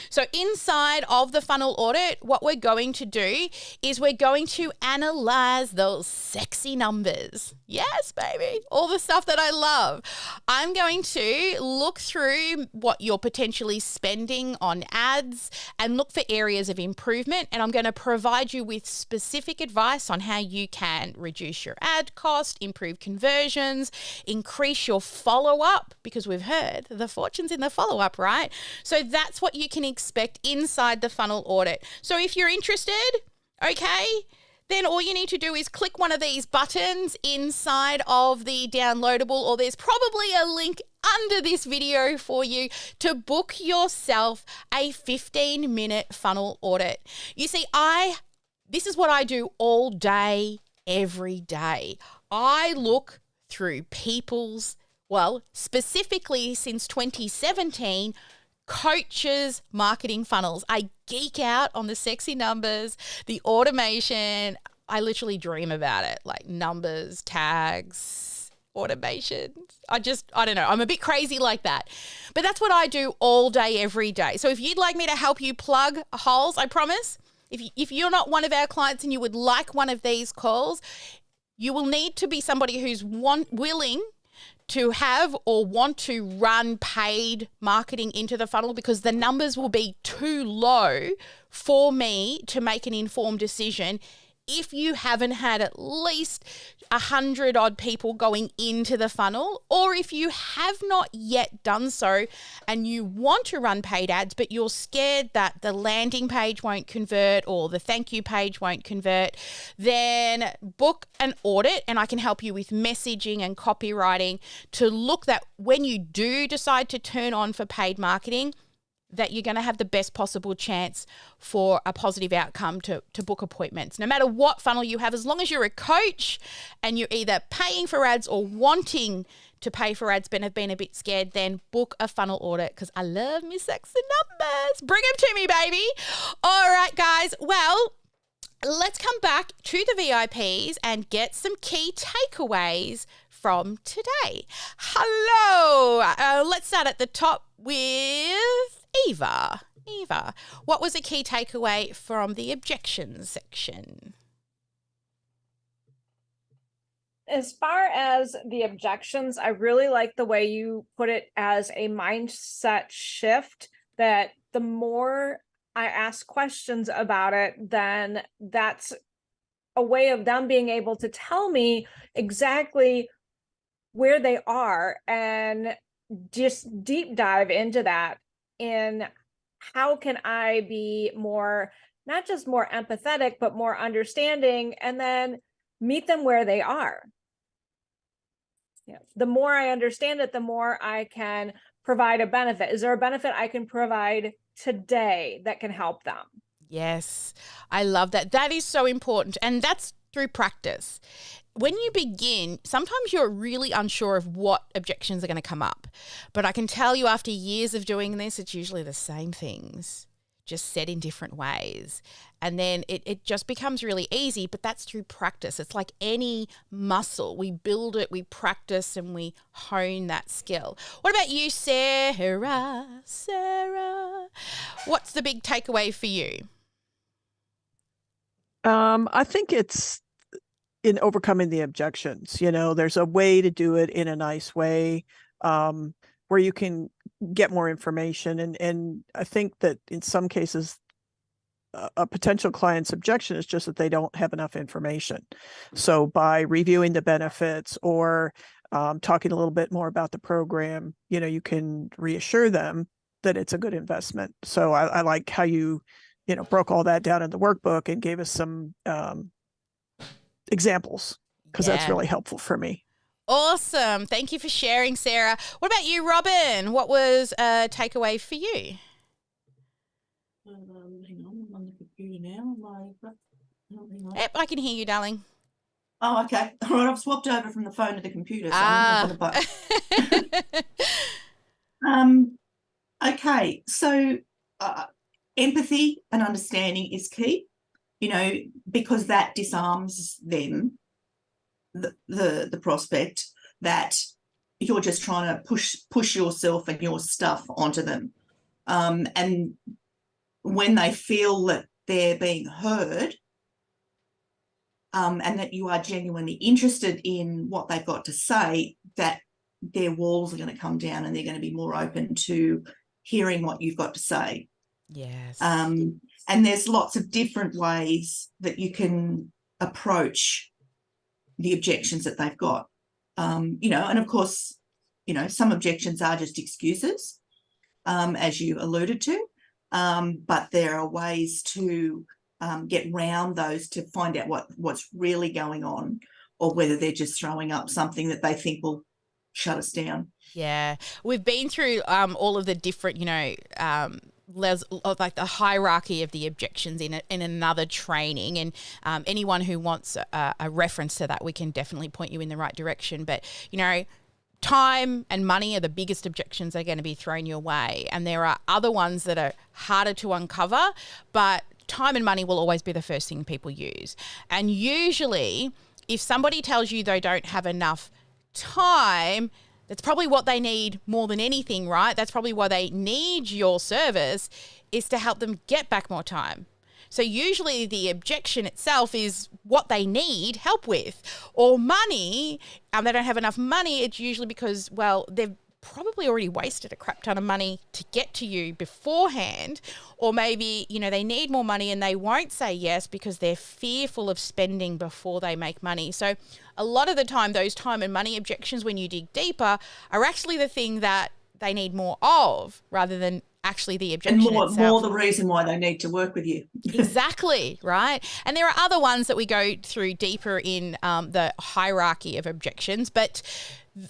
Speaker 2: So inside of the funnel audit, what we're going to do is we're going to analyze those sexy numbers. Yes, baby, all the stuff that I love. I'm going to look through what you're potentially spending on ads and look for areas of improvement. And I'm going to provide you with specific advice on how you can reduce your ad cost, improve conversions, increase your follow-up, because we've heard the fortune's in the follow-up, right? So that's what you can expect inside the funnel audit. So if you're interested, okay, then all you need to do is click one of these buttons inside of the downloadable, or there's probably a link under this video for you to book yourself a 15-minute funnel audit. You see, this is what I do all day, every day. I look through specifically since 2017, coaches' marketing funnels. I geek out on the sexy numbers, the automation. I literally dream about it, like numbers, tags, automation. I don't know. I'm a bit crazy like that. But that's what I do all day, every day. So if you'd like me to help you plug holes, I promise, if you're not one of our clients and you would like one of these calls, you will need to be somebody who's willing to have or want to run paid marketing into the funnel, because the numbers will be too low for me to make an informed decision if you haven't had at least 100 odd people going into the funnel, or if you have not yet done so and you want to run paid ads, but you're scared that the landing page won't convert or the thank you page won't convert, then book an audit and I can help you with messaging and copywriting to look that when you do decide to turn on for paid marketing, that you're going to have the best possible chance for a positive outcome to book appointments. No matter what funnel you have, as long as you're a coach and you're either paying for ads or wanting to pay for ads but have been a bit scared, then book a funnel audit, because I love me sexy numbers. Bring them to me, baby. All right, guys. Well, let's come back to the VIPs and get some key takeaways from today. Hello. Let's start at the top. with Eva. Eva, what was a key takeaway from the objections section?
Speaker 6: As far as the objections, I really like the way you put it as a mindset shift, that the more I ask questions about it, then that's a way of them being able to tell me exactly where they are, and just deep dive into that in how can I be more, not just more empathetic, but more understanding, and then meet them where they are. Yeah. The more I understand it, the more I can provide a benefit. Is there a benefit I can provide today that can help them?
Speaker 2: Yes, I love that. That is so important. And that's through practice. When you begin, sometimes you're really unsure of what objections are going to come up. But I can tell you after years of doing this, it's usually the same things, just said in different ways. And then it just becomes really easy, but that's through practice. It's like any muscle. We build it, we practice, and we hone that skill. What about you, Sarah? Sarah, what's the big takeaway for you?
Speaker 3: I think it's in overcoming the objections. There's a way to do it in a nice way, where you can get more information. And I think that in some cases, a potential client's objection is just that they don't have enough information. So by reviewing the benefits or talking a little bit more about the program, you can reassure them that it's a good investment. So I like how you broke all that down in the workbook and gave us some examples, because that's really helpful for me.
Speaker 2: Awesome. Thank you for sharing, Sarah. What about you, Robin? What was a takeaway for you?
Speaker 7: Hang on, I'm on the computer now.
Speaker 2: Yep, I can hear you, darling.
Speaker 7: Oh, okay. All right, I've swapped over from the phone to the computer. So I'm on the button. Okay, so empathy and understanding is key, because that disarms them, the prospect, that you're just trying to push yourself and your stuff onto them. And when they feel that they're being heard, and that you are genuinely interested in what they've got to say, that their walls are going to come down and they're going to be more open to hearing what you've got to say.
Speaker 2: Yes.
Speaker 7: And there's lots of different ways that you can approach the objections that they've got. And of course, some objections are just excuses, as you alluded to. But there are ways to get round those, to find out what's really going on, or whether they're just throwing up something that they think will shut us down.
Speaker 2: Yeah. We've been through all of the different, like the hierarchy of the objections in another training, and anyone who wants a reference to that, we can definitely point you in the right direction. But, time and money are the biggest objections that are going to be thrown your way. And there are other ones that are harder to uncover, but time and money will always be the first thing people use. And usually, if somebody tells you they don't have enough time, that's probably what they need more than anything, right? That's probably why they need your service, is to help them get back more time. So usually the objection itself is what they need help with. Or money, they don't have enough money. It's usually because, they've probably already wasted a crap ton of money to get to you beforehand. Or maybe, they need more money and they won't say yes because they're fearful of spending before they make money. So a lot of the time, those time and money objections, when you dig deeper, are actually the thing that they need more of, rather than actually the objection itself.
Speaker 7: More the reason why they need to work with you.
Speaker 2: Exactly, right? And there are other ones that we go through deeper in the hierarchy of objections, but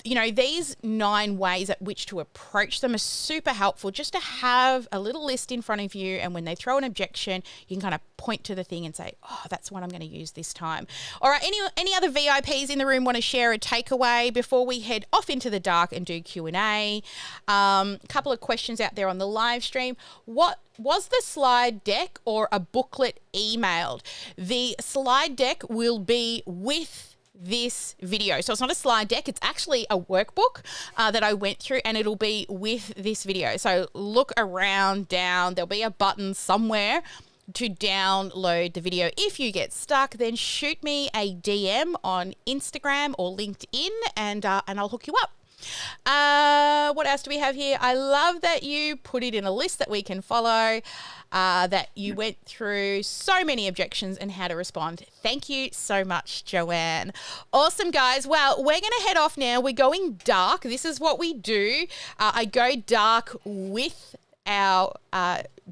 Speaker 2: these 9 ways at which to approach them are super helpful, just to have a little list in front of you. And when they throw an objection, you can kind of point to the thing and say, oh, that's what I'm going to use this time. All right, any other VIPs in the room want to share a takeaway before we head off into the dark and do Q&A? A couple of questions out there on the live stream. What was the slide deck or a booklet emailed? The slide deck will be with this video. So it's not a slide deck, it's actually a workbook that I went through, and it'll be with this video. So look around down, there'll be a button somewhere to download the video. If you get stuck, then shoot me a DM on Instagram or LinkedIn, and I'll hook you up. What else do we have here? I love that you put it in a list that we can follow, that you went through so many objections and how to respond. Thank you so much, Joanne. Awesome, guys. Well, we're going to head off now. We're going dark. This is what we do. I go dark with our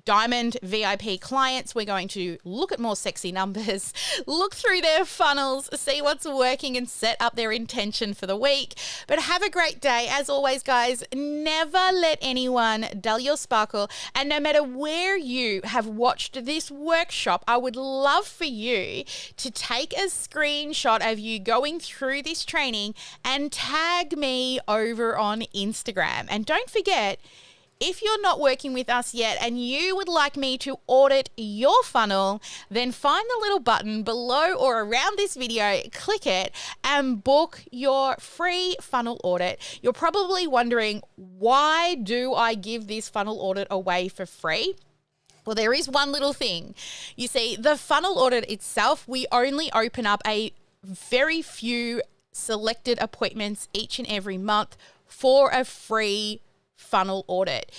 Speaker 2: Diamond VIP clients. We're going to look at more sexy numbers, look through their funnels, see what's working, and set up their intention for the week. But have a great day. As always, guys, never let anyone dull your sparkle. And no matter where you have watched this workshop, I would love for you to take a screenshot of you going through this training and tag me over on Instagram. And don't forget, if you're not working with us yet and you would like me to audit your funnel, then find the little button below or around this video, click it, and book your free funnel audit. You're probably wondering, why do I give this funnel audit away for free? Well, there is one little thing. You see, the funnel audit itself, we only open up a very few selected appointments each and every month for a free funnel audit.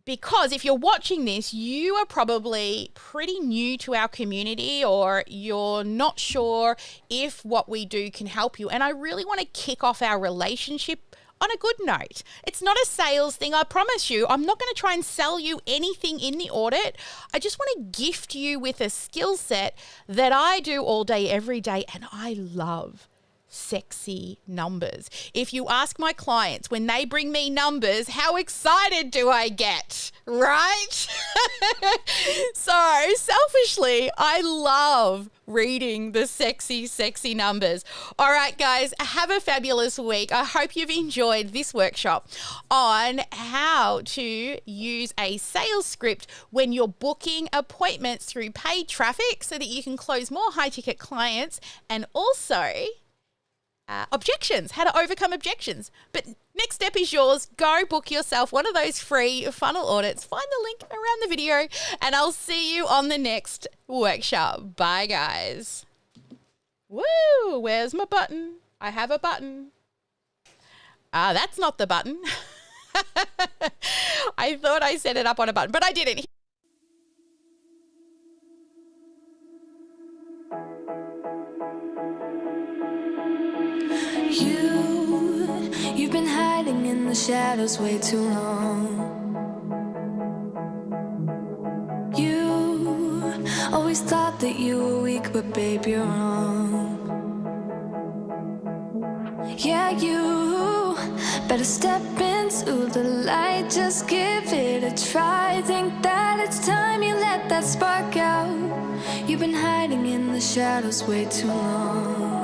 Speaker 2: Because if you're watching this, you are probably pretty new to our community, or you're not sure if what we do can help you. And I really want to kick off our relationship on a good note. It's not a sales thing, I promise you. I'm not going to try and sell you anything in the audit. I just want to gift you with a skill set that I do all day, every day, and I love sexy numbers. If you ask my clients when they bring me numbers, how excited do I get, right? So selfishly, I love reading the sexy numbers. All right, guys, have a fabulous week. I hope you've enjoyed this workshop on how to use a sales script when you're booking appointments through paid traffic so that you can close more high-ticket clients, and also objections, how to overcome objections. But next step is yours. Go book yourself one of those free funnel audits. Find the link around the video, and I'll see you on the next workshop. Bye, guys. Woo, where's my button? I have a button. That's not the button. I thought I set it up on a button, but I didn't.
Speaker 1: You've been hiding in the shadows way too long. You always thought that you were weak, but babe, you're wrong. Yeah, you better step into the light, just give it a try. Think that it's time you let that spark out. You've been hiding in the shadows way too long.